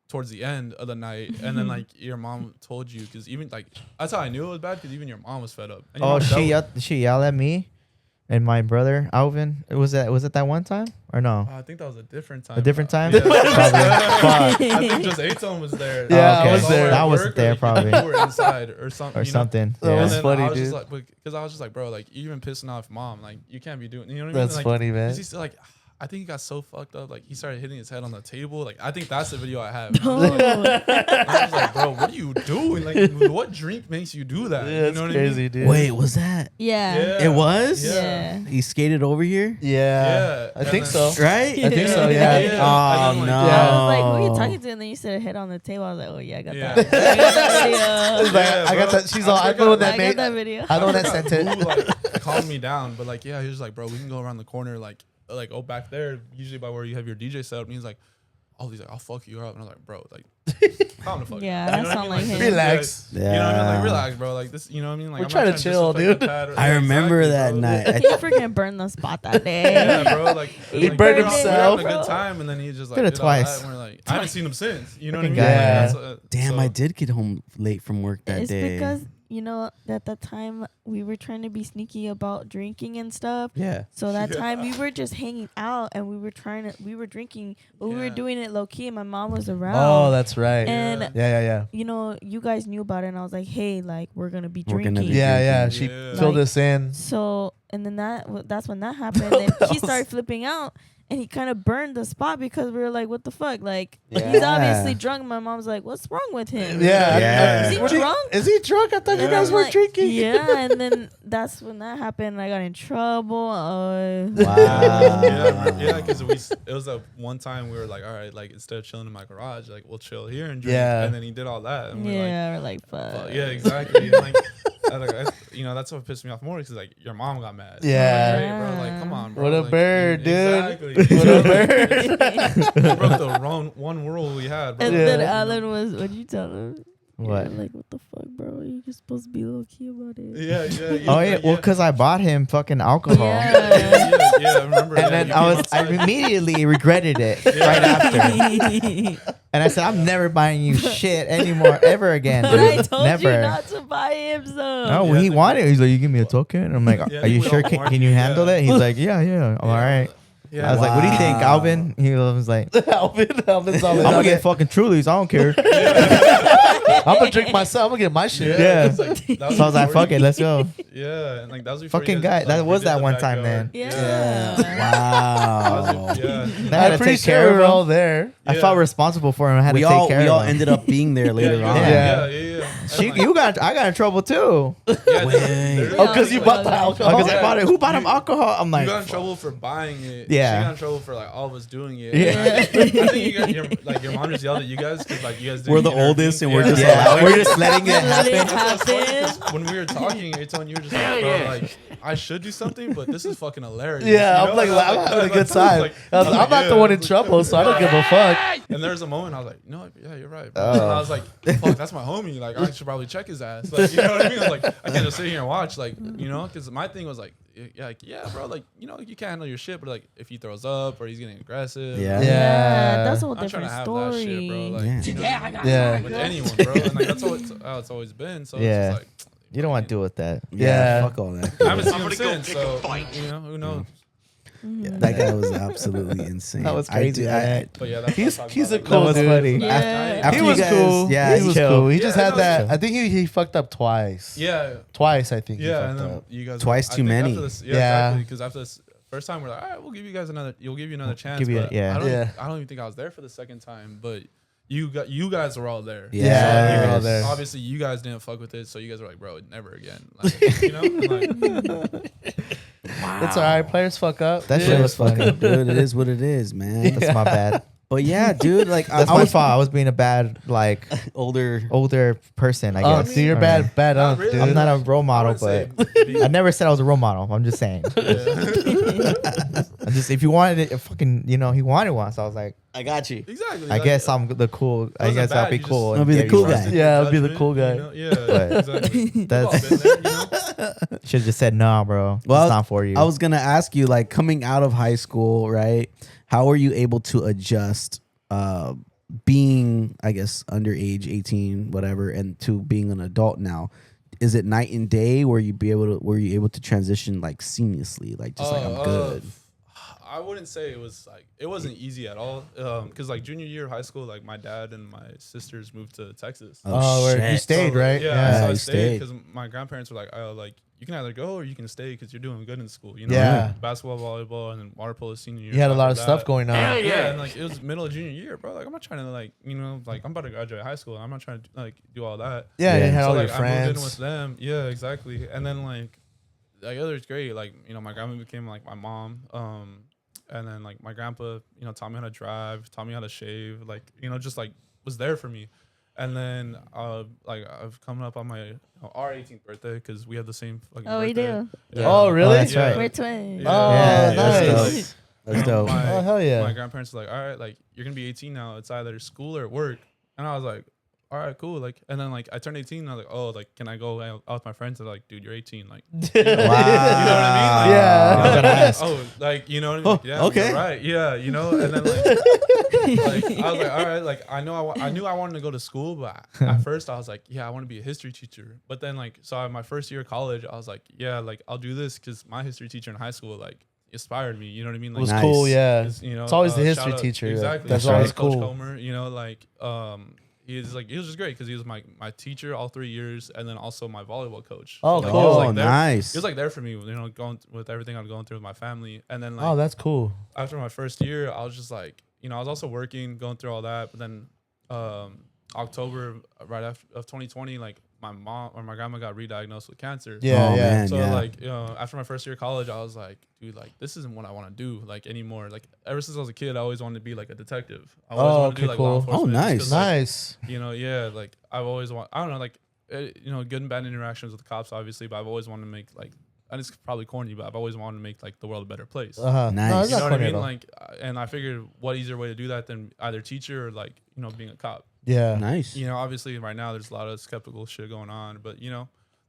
towards the end of the night, and then like your mom told you, because even like that's how I knew it was bad, because even your mom was fed up. And your Oh, mom she yelled at me and my brother Alvin. Was it that one time or no? I think that was a different time. A different time? Yeah. Probably. Fuck. I think just Aton was there. Yeah, I was Y'all there. were at I wasn't work, there, or you probably. were inside or something. Or you know? something. That Yeah. was And then funny, I was dude. just like, because I was just like, bro, like you even pissing off mom, like you can't be doing. You know what I mean? That's Like, funny, man. 'cause he's like, I think he got so fucked up, like he started hitting his head on the table. Like I think that's the video I have. I was like, bro, what are you doing? Like, what drink makes you do that? Yeah, you it's know what crazy, I mean? dude. Wait, was that? Yeah. It was. Yeah. He skated over here, Yeah, Yeah, I and think then- so. right? I think so. Yeah. Yeah. Oh And then, no! like, I was like, who are you talking to? And then you said a head on the table. I was like, oh yeah, I got Yeah. that. I got that It's video. like, Yeah, I got bro. that. She's I all. I forgot. know that I got made. that video. I know that sent Who, it. like calmed me down, but like yeah, he was like, bro, we can go around the corner, like oh back there, usually by where you have your DJ set up. And he's like, oh, he's like, I'll fuck you up, and I was like, bro, like calm the fuck. Yeah, down. that You know what I sound mean? like him. Relax. You know what I mean? Yeah. Like relax, bro. Like this, you know what I mean? Like We're I'm trying not to chill, disrespect dude. the pad or- I remember exactly, that bro. night. He freaking burned the spot that day. Yeah, bro. Like He like, burned we were himself. having a good time, and then he just like Did it did all that, twice. and we're like, I haven't seen him since. You know what I Fucking mean? guy. Yeah. Like, Damn, so- I did get home late from work that It's day. because, you know, at that time we were trying to be sneaky about drinking and stuff. Yeah. So that time we were just hanging out and we were drinking, but we were Yeah. doing it low key and my mom was around. Oh, that's right. And Yeah. you know, you guys knew about it and I was like, hey, like we're gonna be We're drinking. gonna be Yeah. drinking. She Yeah. filled Like- us in. So and then that's when that happened. And he started flipping out and he kind of burned the spot because we were like, what the fuck? Like he's Yeah. obviously drunk. My mom's like, what's wrong with him? Yeah. Yeah. Is he What do you- drunk? Is he drunk? I thought you And guys I'm were like, drinking. Yeah, and then that's when that happened. I got in trouble. Wow. Yeah, because it was a one time we were like, all right, like instead of chilling in my garage, like we'll chill here and drink. Yeah. And then he did all that, and we're like, Yeah, we're like, fuck. fuck. Yeah, exactly. And, like, you know, that's what pissed me off more because like your mom got mad. Yeah. I'm like, "Hey, bro, like come on, bro. What a Like, bird, exactly. dude. What a bird. Broke the wrong one rule we had. Bro. And Yeah. then Alan was, what'd you tell him? What? You're like, what the fuck, bro? You're just supposed to be low key about it. Yeah. Oh yeah. Well, because I bought him fucking alcohol. Yeah. yeah, I remember. And then I immediately regretted it right after. And I said, I'm never buying you shit anymore ever again. But dude. I told never. you not to buy him some. No, Yeah, when he the- wanted it, he's like, you give me a token? And I'm like, Yeah, are you we sure? all Can warned you you, handle yeah. it? He's like, yeah. I'm all right. Yeah. I was like, what do you think, Wow. Alvin? He was like, Alvin's always I'm gonna get fucking Trulies. I don't care. I'm gonna drink myself. I'm gonna get my shit. Yeah. it's like, that So I was like, before fuck it, let's go. Yeah, and like that was before Fucking you guys, guy. That was redid that the one time, backyard. man. Yeah. Wow. Yeah. I had I'm to pretty take care sure of we're all him. there. I Yeah. felt responsible for him. I had We to take all care of him. ended up being there later on. Yeah. She, I got in trouble too. Wait. Oh, because you bought the alcohol. Because I bought it. Who bought him alcohol? I'm You like, got in trouble for buying it. Yeah. She got in trouble for like all of us doing it. Yeah. And I think you got your mom just yelled at you guys because like you guys didn't We're the get intervened. oldest and we're just yeah, allowing we're just letting it Let it happen. happen. When we were talking, it's when you were just like, bro, like I should do something, but this is fucking hilarious. Yeah, you I'm know? like, And I I'm was having a like- good time. I was like, I'm not yeah. the one in I was like, trouble, so I don't give a fuck. And there was a moment I was like, no, yeah, you're right. Bro. Oh. And I was like, fuck, that's my homie. Like, I should probably check his ass. Like, you know what I mean? I was like, I can't just sit here and watch. Like, you know, because my thing was like, yeah, bro, like, you know, you can't handle your shit, but like, if he throws up or he's getting aggressive, Yeah. Yeah, that's a whole I'm trying different to have story. that shit, bro. Like, Yeah. you know, Yeah. with anyone, bro. And like, that's how it's always been. So Yeah. it's just You don't want to deal with that. Yeah. Fuck all that. like, I haven't seen him since. So, you know, who knows? That guy was absolutely insane. That was crazy, man. But yeah, that's He's a That cool was dude. funny. Yeah. After He you was guys- cool. Yeah, he was chill. cool. He Yeah, just no, had that. chill. I think he fucked up twice. Yeah. Twice, I think. he Yeah, and fucked then up. you guys Twice I too think many. After this, Yeah. exactly. Because after this first time, we're like, all right, we'll give you guys another. You'll give you another chance. Give you a- but yeah. I don't even think I was there for the second time, but you guys were all there. Yeah, you were all Like, there. obviously, you guys didn't fuck with it, so you guys were like, bro, never again. Like, you know, like, It's all right. Players fuck up. That Yeah. shit was funny. dude, it is what it is, man. That's my bad. But yeah, dude, like That's I my was fault. I was being a bad, like, older. person, I Oh, guess. dude, you're I bad, mean, bad Not unc, really. dude. I'm not a role model, I but I never said I was a role model. I'm just saying. I just if you wanted it, fucking, he wanted one, so I was like, I got you. exactly. I guess I'm the cool. I wasn't guess I'll bad, be you just- cool. I'll and be the give cool you guy. one. Yeah, I'll be the Judgment, cool guy. you know? Yeah, But exactly. We've all that's- been there, you know? Should have just said, "Nah, bro. Well, it's not for you." I was gonna ask you, like, coming out of high school, right? How were you able to adjust, being, I guess, underage, 18, whatever, and to being an adult now? Is it night and day? Were you able to transition like seamlessly, like just like I'm good? I wouldn't say it was like it wasn't easy at all. Because like junior year of high school, like my dad and my sisters moved to Texas. Oh, where you shit. stayed, So, right? Yeah, so I you stayed stayed. because my grandparents were like, "Oh, like you can either go or you can stay because you're doing good in school." You know, Yeah. basketball, volleyball, and then water polo senior year. You had a so lot of after stuff that- going on. Yeah, and like it was middle of junior year, bro. Like I'm not trying to like like I'm about to graduate high school. I'm not trying to like do all that. Yeah, Yeah. you had So all like your I moved in with friends. them. Yeah, exactly. And then like it was great. Like my grandma became like my mom. And then like my grandpa, taught me how to drive, taught me how to shave. Like just like was there for me. And then like I've coming up on my our 18th birthday because we have the same fucking Oh, we birthday. do. Yeah. Oh, really? that's right. We're twins. Oh, Yeah, nice. That's dope. Oh, hell yeah. My grandparents were like, all right, like you're gonna be 18 now. It's either school or work. And I was like, all right, cool. Like, and then like I turned 18 and I was like, oh, like can I go out with my friends? They're like, dude, you're 18. Like, Wow. you know what I mean? Like, Yeah. I was gonna ask. Oh, like you know what I mean? Like, yeah, okay. you're right. Yeah, and then like I was like, all right, like I knew I wanted to go to school, but at first I was like, yeah, I want to be a history teacher. But then like so my first year of college, I was like, yeah, like I'll do this because my history teacher in high school like inspired me. You know what I mean? It Like, was Nice. cool, yeah. is, It's always the history shout out- teacher. Exactly. That's Shout out always to Coach cool. Comer, like he was just great because he was my teacher all 3 years and then also my volleyball coach. Oh, like, cool. he was, Oh, like, there- nice. He was like there for me, going with everything I was going through with my family. And then like Oh, that's cool. after my first year, I was just like, I was also working, going through all that. But then October right after of 2020, like my mom or my grandma got re-diagnosed with cancer. Yeah, Oh, yeah. man. So yeah. like, after my first year of college, I was like, dude, like this isn't what I want to do like anymore. Like ever since I was a kid, I always wanted to be like a detective. I always Oh, wanted to do okay, like cool. law enforcement. Oh, just nice. 'cause, like, Nice. yeah, like I've always I don't know, like good and bad interactions with the cops, obviously, but I've always wanted to make like, and it's probably corny, but I've always wanted to make like the world a better place. Uh-huh. Nice. No, it's You not know what I funny mean? at all. Like, and I figured what easier way to do that than either teacher or like, being a cop. Yeah. Nice. Obviously right now there's a lot of skeptical shit going on, but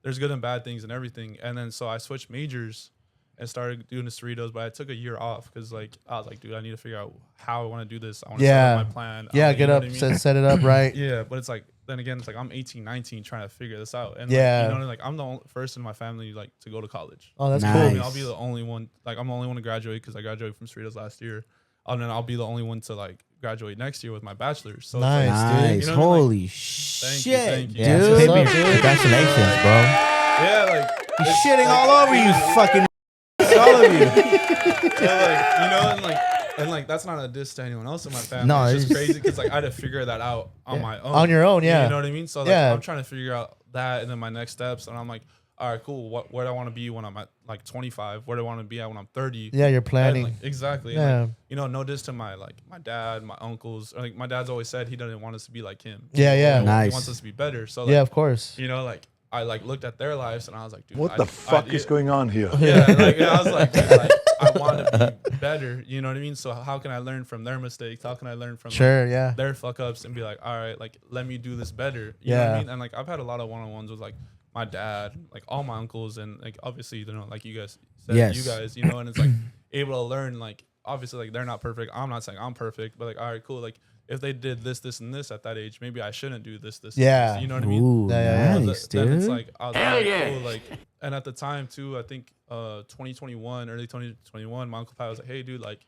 there's good and bad things and everything. And then so I switched majors and started doing the Cerritos, but I took a year off because like I was like, dude, I need to figure out how I want to do this. I want to Yeah. set up my plan. Yeah, you get know up, what I mean? set it up right. Yeah, but it's like then again, it's like I'm 18, 19 trying to figure this out. And Yeah. like I'm the only first in my family like to go to college. Oh, that's Nice. I cool. mean, I'll be the only one. Like I'm the only one to graduate because I graduated from Cerritos last year. And then I'll be the only one to like graduate next year with my bachelor's. So it's like, Nice, dude. Nice. You know what I mean? Holy you, shit, thank you. Yeah, dude. so What's baby, up, dude? congratulations, bro. yeah, like He's it's shitting like- all over you, fucking all of you. yeah, like and like that's not a diss to anyone else in my family. No, it's just it's- crazy because like I had to figure that out on my own. On your own, yeah. You know what I mean? So like Yeah. I'm trying to figure out that and then my next steps, and I'm like, all right, cool. Where do I want to be when I'm at like 25? Where do I want to be at when I'm 30? Yeah, you're And, planning. like, exactly. Yeah. And, like, no diss to my dad, my uncles. Or, like my dad's always said he doesn't want us to be like him. Yeah, yeah. Nice. He wants us to be better. So like, Yeah, of course. like I like looked at their lives and I was like, dude, What the fuck is going on here? Yeah, like I was like, dude, like I want to be better. You know what I mean? So how can I learn from their mistakes? How can I learn from like, Sure, yeah. their fuck ups and be like, all right, like let me do this better. You know what Yeah. I mean? And like I've had a lot of one-on-ones with like my dad, like all my uncles, and like obviously like you guys said, Yes. you guys, and it's like able to learn like obviously like they're not perfect. I'm not saying I'm perfect, but like all right, cool, like if they did this, this, and this at that age, maybe I shouldn't do this, this, Yeah. and this. You know what I mean? Ooh, Yeah, nice, So then it's dude. like, I was like, cool, like, and at the time too, I think 2021, early 2021, my Uncle Pat was like, hey, dude, like,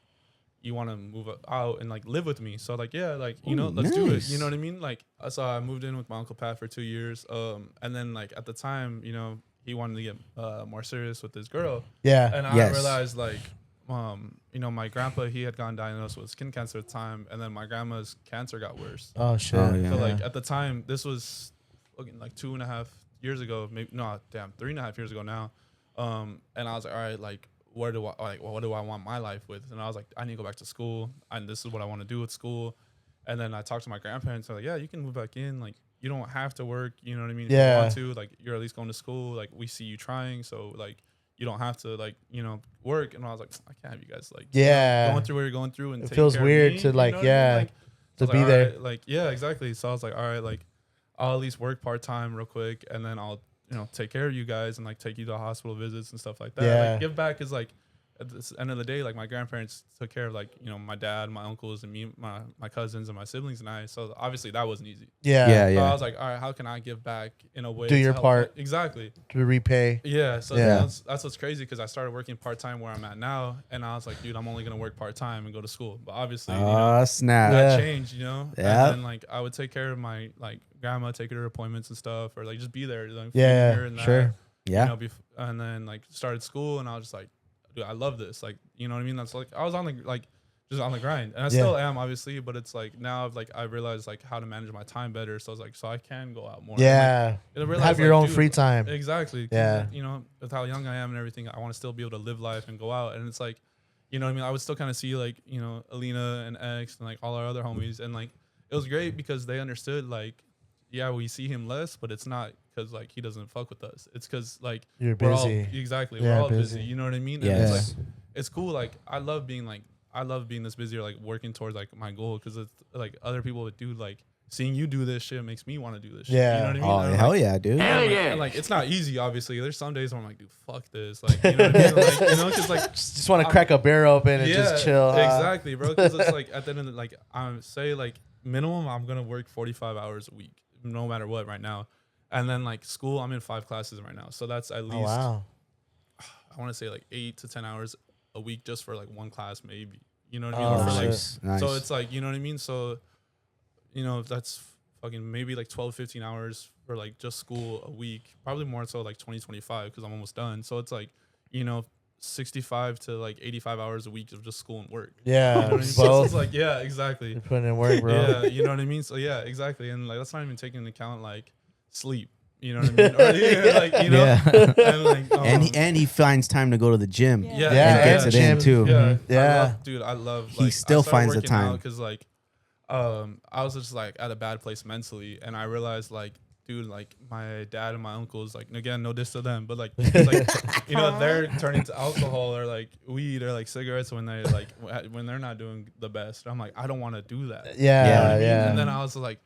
you want to move out and like live with me? So like, yeah, like, you know, Ooh, let's do it. nice. You know what I mean? Like, so I moved in with my Uncle Pat for 2 years. And then like at the time, you know, he wanted to get more serious with his girl. Yeah. And I Yes. realized like, you know, my grandpa, he had gotten diagnosed with skin cancer at the time. And then my grandma's cancer got worse. Oh shit. Oh, yeah. So like at the time, this was looking like 2.5 years ago, maybe no, damn, 3.5 years ago now. And I was like, all right, like, what do I want my life with? And I was like, I need to go back to school, and this is what I want to do with school. And then I talked to my grandparents. They're like, yeah, you can move back in. Like, you don't have to work. You know what I mean? If Yeah. you want to, like, you're at least going to school. Like, we see you trying, so like, you don't have to like, you know, work. And I was like, I can't have you guys like, you know, Yeah. going through what you're going through, and It take feels care of weird me, to you like, know what I mean? yeah, Like, to I was be like, there. alright, like, yeah, exactly. So I was like, all right, like, I'll at least work part time real quick, and then I'll, you know, take care of you guys and like take you to hospital visits and stuff like that. Yeah. Like, give back is like, at the end of the day, like my grandparents took care of like, you know, my dad, my uncles, and me, my cousins and my siblings and I. So obviously that wasn't easy. Yeah. Yeah, So I yeah. was like, all right, how can I give back in a way? Do to your help part. Exactly. To repay. Yeah. So Yeah. that's what's crazy, because I started working part time where I'm at now, and I was like, dude, I'm only gonna work part time and go to school. But obviously, you know, Oh, snap. Yeah. that changed, you know. Yeah. And then like I would take care of my like grandma, take her to appointments and stuff, or like just be there. Like, Yeah, here and that, sure. Yeah. You know, and then like started school, and I was just like, dude, I love this. Like, you know what I mean? That's like I was on the like just on the grind, and I still am, obviously. But it's like now I realized like how to manage my time better. So I was like, so I can go out more. Yeah. And, like, I realized, Have your like, own dude, free time. Exactly. 'Cause, Yeah. you know, with how young I am and everything, I want to still be able to live life and go out. And it's like, you know what I mean? I would still kind of see like, you know, Alina and X and like all our other homies. And like, it was great because they understood like, yeah, we see him less, but it's not because like he doesn't fuck with us. It's because like You're we're all, busy. exactly. Yeah, We're all busy. busy. You know what I mean? And Yes. it's like, it's cool. Like I love being this busy, or like working towards like my goal. Cause it's like other people would do like, seeing you do this shit makes me want to do this shit. Yeah. You know what I mean? Oh, And I'm hell like, yeah, dude. and like it's not easy, obviously. There's some days where I'm like, dude, fuck this. Like, you know what I mean? Like, you know, because like Just want to crack a beer open and just chill. exactly, bro. Because it's like at the end of the, like I say like minimum I'm gonna work 45 hours a week, no matter what right now. And then like school, I'm in 5 classes right now, so that's at least Oh, wow. I want to say like 8 to 10 hours a week just for like one class, maybe. You know what I mean? Oh, Or for like, shit. Nice. so it's like, you know what I mean? So, you know, that's fucking maybe like 12, 15 hours for like just school a week. Probably more so like 20, 25 because I'm almost done. So it's like, you know, 65 to like 85 hours a week of just school and work. Yeah. You know what I mean? So Both. it's like, yeah, exactly. You're putting in work, bro. Yeah, you know what I mean? So yeah, exactly. And like that's not even taking into account like sleep. You know what I mean? Or, yeah, like, you know, Yeah. and like, and he finds time to go to the gym. Yeah. yeah, Yeah, and gets it in gym. too. Yeah, Yeah. I love. He still finds the time. because like, I was just like at a bad place mentally, and I realized like, dude, like my dad and my uncles, like again, no diss to them, but like, it's like you know, they're turning to alcohol or like weed or like cigarettes when they like when they're not doing the best. I'm like, I don't want to do that. Yeah. Yeah. You know what I mean? Yeah. And then I was like,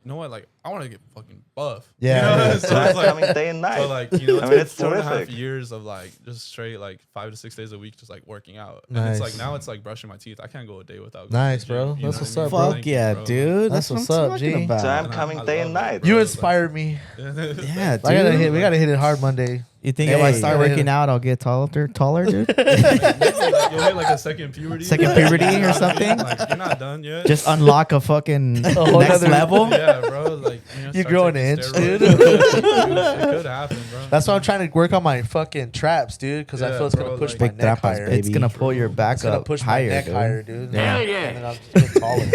you know what? Like, I want to get fucking buff. Yeah. You know? Yeah. So it's Time like, coming day and night. so like, you know, it's I mean, been it's 4.5 terrific. years of like just straight like 5 to 6 days a week, just like working out. And Nice. it's like now it's like brushing my teeth. I can't go a day without. Nice, going to the bro. gym, you That's know what's what I up, mean? bro. Fuck Thank you, yeah, bro. dude. That's That's what what's I'm up, talking G. about. Time And coming I day love and it, night. bro. You It's inspired me. like- Yeah, dude. We gotta hit it hard Monday. You think Hey. if I start Gotta hit working it. out, I'll get taller, dude? Maybe, like, you'll hit like a second puberty. Second Like, puberty you know or what I mean? something? Like you're not done yet. Just unlock a fucking whole next nother- level? yeah, bro. Like You start growing taking an inch, steroids. dude. It could happen, bro. That's why I'm trying to work on my fucking traps, dude, because I Yeah, feel it's bro, gonna push like- my Big neck trapas, higher. baby. It's gonna pull your back It's gonna up push higher, my neck dude. higher, dude. Yeah. And then I'll just get taller.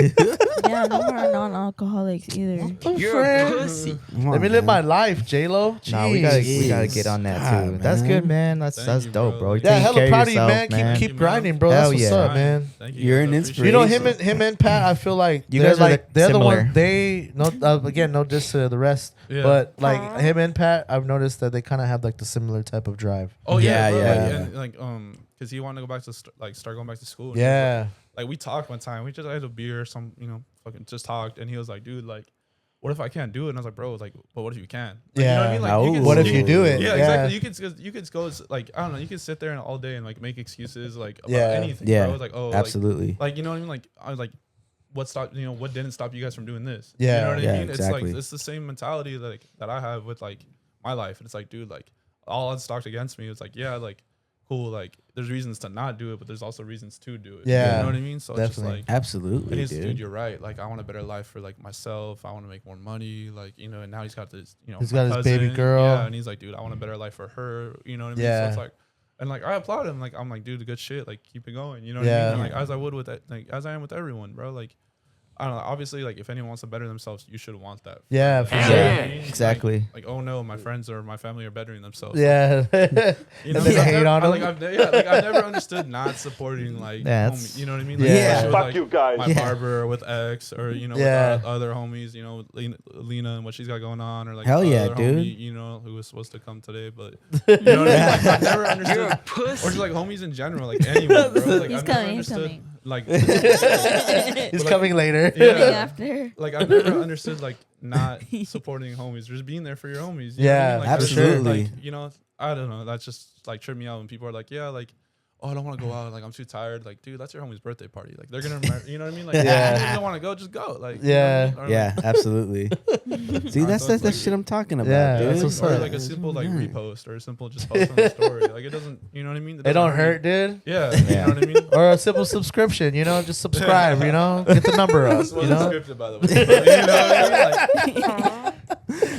Yeah, no more non-alcoholics either. Let me live my life, J-Lo. No, we gotta Jeez. get on that God, too. That's man. good, man. That's Thank you, dope, bro. bro. Like, Yeah, Taking hella care of proud of you, yourself, man. Thank Keep you, grinding, man. bro. Hell That's what's yeah. up, man. Thank You're an guys. I appreciate You know inspiration. him and Pat. I feel like You they're guys are like they're the similar. one. They no again no diss to the rest, Yeah. but like Aw. him and Pat, I've noticed that they kind of have like the similar type of drive. Oh yeah, Yeah, bro, yeah. because he wanted to go back to start going back to school. and Yeah, like we talked one time. We just had a beer, or some, you know, fucking just talked, and he was like, "Dude, like, what if I can't do it?" And I was like, "Bro, like, but what if you can?" Like, you know what I mean? Like, Yeah. you can, what if you do it? Yeah, exactly. You could go like I don't know. You could sit there and all day and like make excuses like about Yeah. anything. Yeah. Bro. Like Absolutely. like you know what I mean? Like I was like, what stopped, what didn't stop you guys from doing this? Yeah. You know what Yeah, I mean? exactly. It's like, it's the same mentality that I have with like my life. And it's like, dude, like all odds stacked against me. It's like, yeah, like cool. Like there's reasons to not do it, but there's also reasons to do it. Yeah, You know what I mean? So it's just definitely. like, Absolutely, and he's, dude. dude, you're right. Like I want a better life for like myself. I want to make more money. Like, and now he's got this, He's my got his baby cousin. girl. Yeah. And he's like, dude, I want a better life for her. You know what I mean? Yeah. So it's like, and like I applaud him. Like I'm like, dude, good shit. Like keep it going. You know what I Yeah. mean? And, like as I would with that, like as I am with everyone, bro. Like I don't know. Obviously, like if anyone wants to better themselves, you should want that. Yeah, for You know sure. what I mean? Exactly. Like oh no, my friends or my family are bettering themselves. Yeah. You know, And then I've they hate never- on I, them. I've never understood not supporting like Yeah, homie, you know what I mean? Like, Yeah. especially with, Fuck like, you guys. my Yeah. barber or with X or Yeah. with other homies, Lena and what she's got going on, or like Hell yeah, other dude. Homie, who was supposed to come today, but you know what I mean? Like, I've never understood, or just like homies in general, like anyone, bro. Like He's I've never coming, he's understood, coming. like He's like- coming later. Coming yeah, after. like I've never understood like not supporting homies, just being there for your homies. You know what I Yeah, mean? Like, there's, absolutely. Like, I don't know. That's just like tripped me out when people are like, yeah, like, oh, I don't want to go out. Like, I'm too tired. Like, dude, that's your homie's birthday party. Like, they're gonna, you know what I mean? Like, Yeah. if you don't want to go, just go. Like, Yeah. you know what I mean? Or, Yeah, absolutely. See, that's So it's that like- shit I'm talking about, Yeah, dude. that's what's Or up. like a simple like Yeah. repost or a simple just post on the story. Like, it doesn't, you know what I mean? It don't hurt, dude. Yeah, you know what I mean? Or a simple subscription, just subscribe, get the number up, This wasn't scripted, by the way. But, you know what I mean? Like,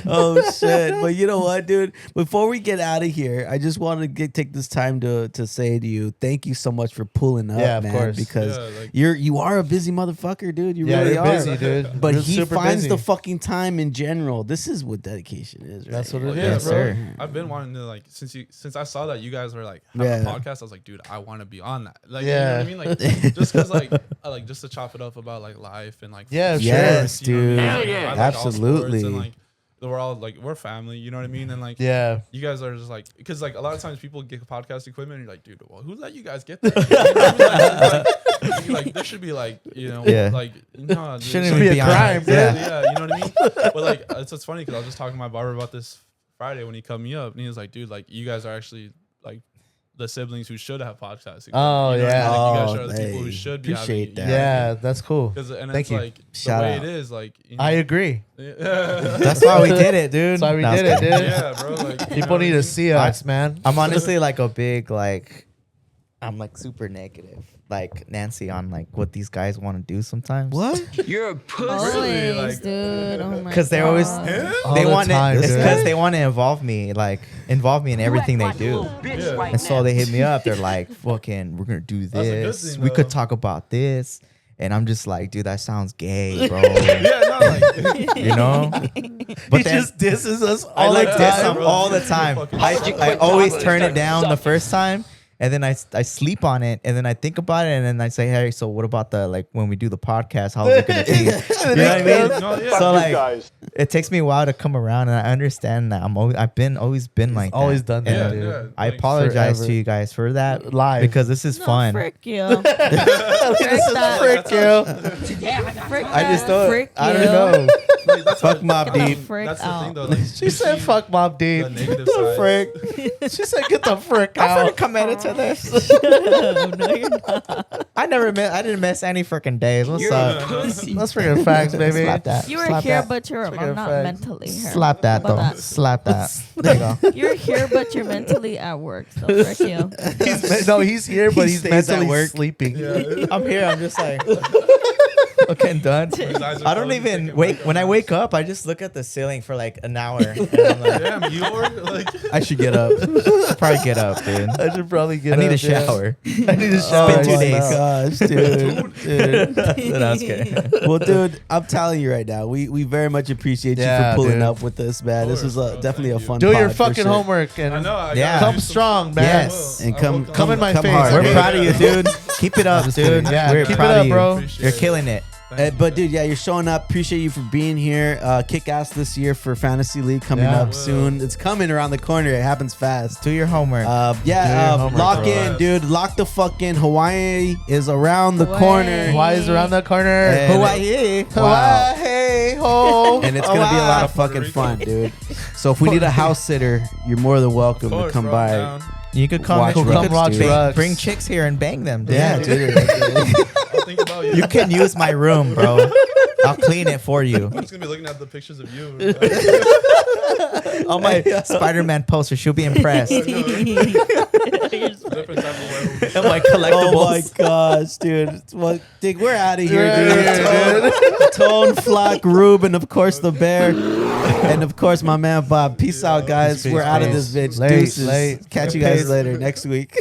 Oh shit! But you know what, dude? Before we get out of here, I just want to take this time to say to you, thank you so much for pulling up, Yeah, of man. course. Because Yeah, like- you are a busy motherfucker, dude. You Yeah, really you're are. busy, dude. But You're he super finds busy. the fucking time in general. This is what dedication is, right? That's what it well, is, yeah, Yes, bro. sir. I've been wanting to like since I saw that you guys were like having Yeah. a podcast. I was like, dude, I want to be on that. Like, Yeah. you know what I mean? Like, just because like I like just to chop it up about like life and like Yeah, sure. Yes, you know what I mean? dude. Like, I like all sports Absolutely. and like we're all like we're family. You know what I mean? And like Yeah. you guys are just like because like a lot of times people get podcast equipment and you're like, dude, well, who let you guys get that? You know what I mean? Like, there should be like Yeah. like no, Shouldn't Should even be be a on crime, it. dude. yeah, you know what I mean? But like, it's funny because I was just talking to my barber about this Friday when he cut me up, and he was like, "Dude, like you guys are actually like the siblings who should have podcasts." Oh, You know what I mean? yeah. Like, you guys Oh, are the people who hey, should be appreciate having. that. Yeah, that's cool. And Thank it's you. like Shout the way out. it is, like I agree. yeah, That's why we did it, dude. That's why we No, I was did it, kidding. dude. yeah, bro. Like you know People what need I to mean? see us, man. I'm honestly like a big I'm like super negative, like Nancy on like what these guys want to do sometimes. What? Always, Like- dude. Oh my Because they're always God. All they the want time, it. It's dude. because they want to involve me in everything they do. Yeah. And so they hit me up. They're like, "Fucking, we're gonna do That's a good this. thing, We could though. talk about this." And I'm just like, "Dude, that sounds gay, bro." Yeah, no, like You know? He But then just disses us I all like the diss time. them all the time. Fucking I always turn it down the first time, and then I sleep on it, and then I think about it, and then I say, "Hey, so what about the like when we do the podcast? How is it gonna be?" You know what I mean? No, yeah. Fuck So you like, guys. it takes me a while to come around, and I understand that I've always been like always that. done that, And dude. yeah. I Like, apologize forever. to you guys for that Live. because this is No, fun. frick you. This is that. frick you. Frick I just that. don't. Frick I you. don't know. Like, that's Fuck what- Mob Get the Deep. frick That's the out. thing though. Like, She said, "Fuck Mob Deep." the negative The side. frick. She said, "Get the frick I'm out." committed to this. No, you're not. I didn't miss any freaking days. What's up? That's freaking facts, baby. Slap that. You were Slap here, that. but you're Trigger not effect. mentally here. Slap that But though. that- Slap that. There you go. You're here, but you're mentally at work. So frick you. He's here, but He he's stays at mentally work. sleeping. Yeah. I'm here. I'm just like okay, done. His eyes are I don't closed, even thinking, wake like, when I wake up. I just look at the ceiling for like an hour. And I'm like, Damn, you were like. I should get up. I'll probably get up, dude. I should probably get I need up, a shower. yeah. I need a shower. been 2 right days. now. Gosh, dude. No, I was kidding. Well, dude, I'm telling you right now, we very much appreciate you Yeah, for pulling dude. up with us, man. This was Of course, bro. definitely a Thank you. fun. Do your pod, for fucking sure. homework I and know. I Yeah. gotta come do some- strong, man. Yes. And I come, will come in my come face, hard. We're dude. proud of you, dude. Keep it up, dude. Yeah, We're keep it proud up, of you. bro. Appreciate You're it. killing it. But dude, yeah, you're showing up. Appreciate you for being here. Kick ass this year for Fantasy League coming Yeah. up soon. It's coming around the corner. It happens fast. Do your homework. Do your homework, lock bro. in, dude. Lock the fucking Hawaii is around the Hawaii. corner. Hawaii's around the corner. And- Hawaii. Wow. Hawaii, ho. And it's gonna be a lot of Puerto fucking Rico. fun, dude. So if we need a house sitter, you're more than welcome Of to course, come bro, by. down. You could come. Watch you Rucks, could dude. bring, Rucks. bring chicks here and bang them, dude. Yeah, dude. think about you. You can use my room, bro. I'll clean it for you. I'm just gonna be looking at the pictures of you. On my Spider-Man poster, she'll be impressed. Different type of werewolf. And my collectibles. Oh my gosh, dude. Well, Dick, we're out of here, Yeah, dude. Tone, Flock, Ruben, of course, the bear. And of course, my man Bob. Peace out, guys. Peace, We're out of peace. this bitch. Late, Deuces. late. Catch you guys later next week.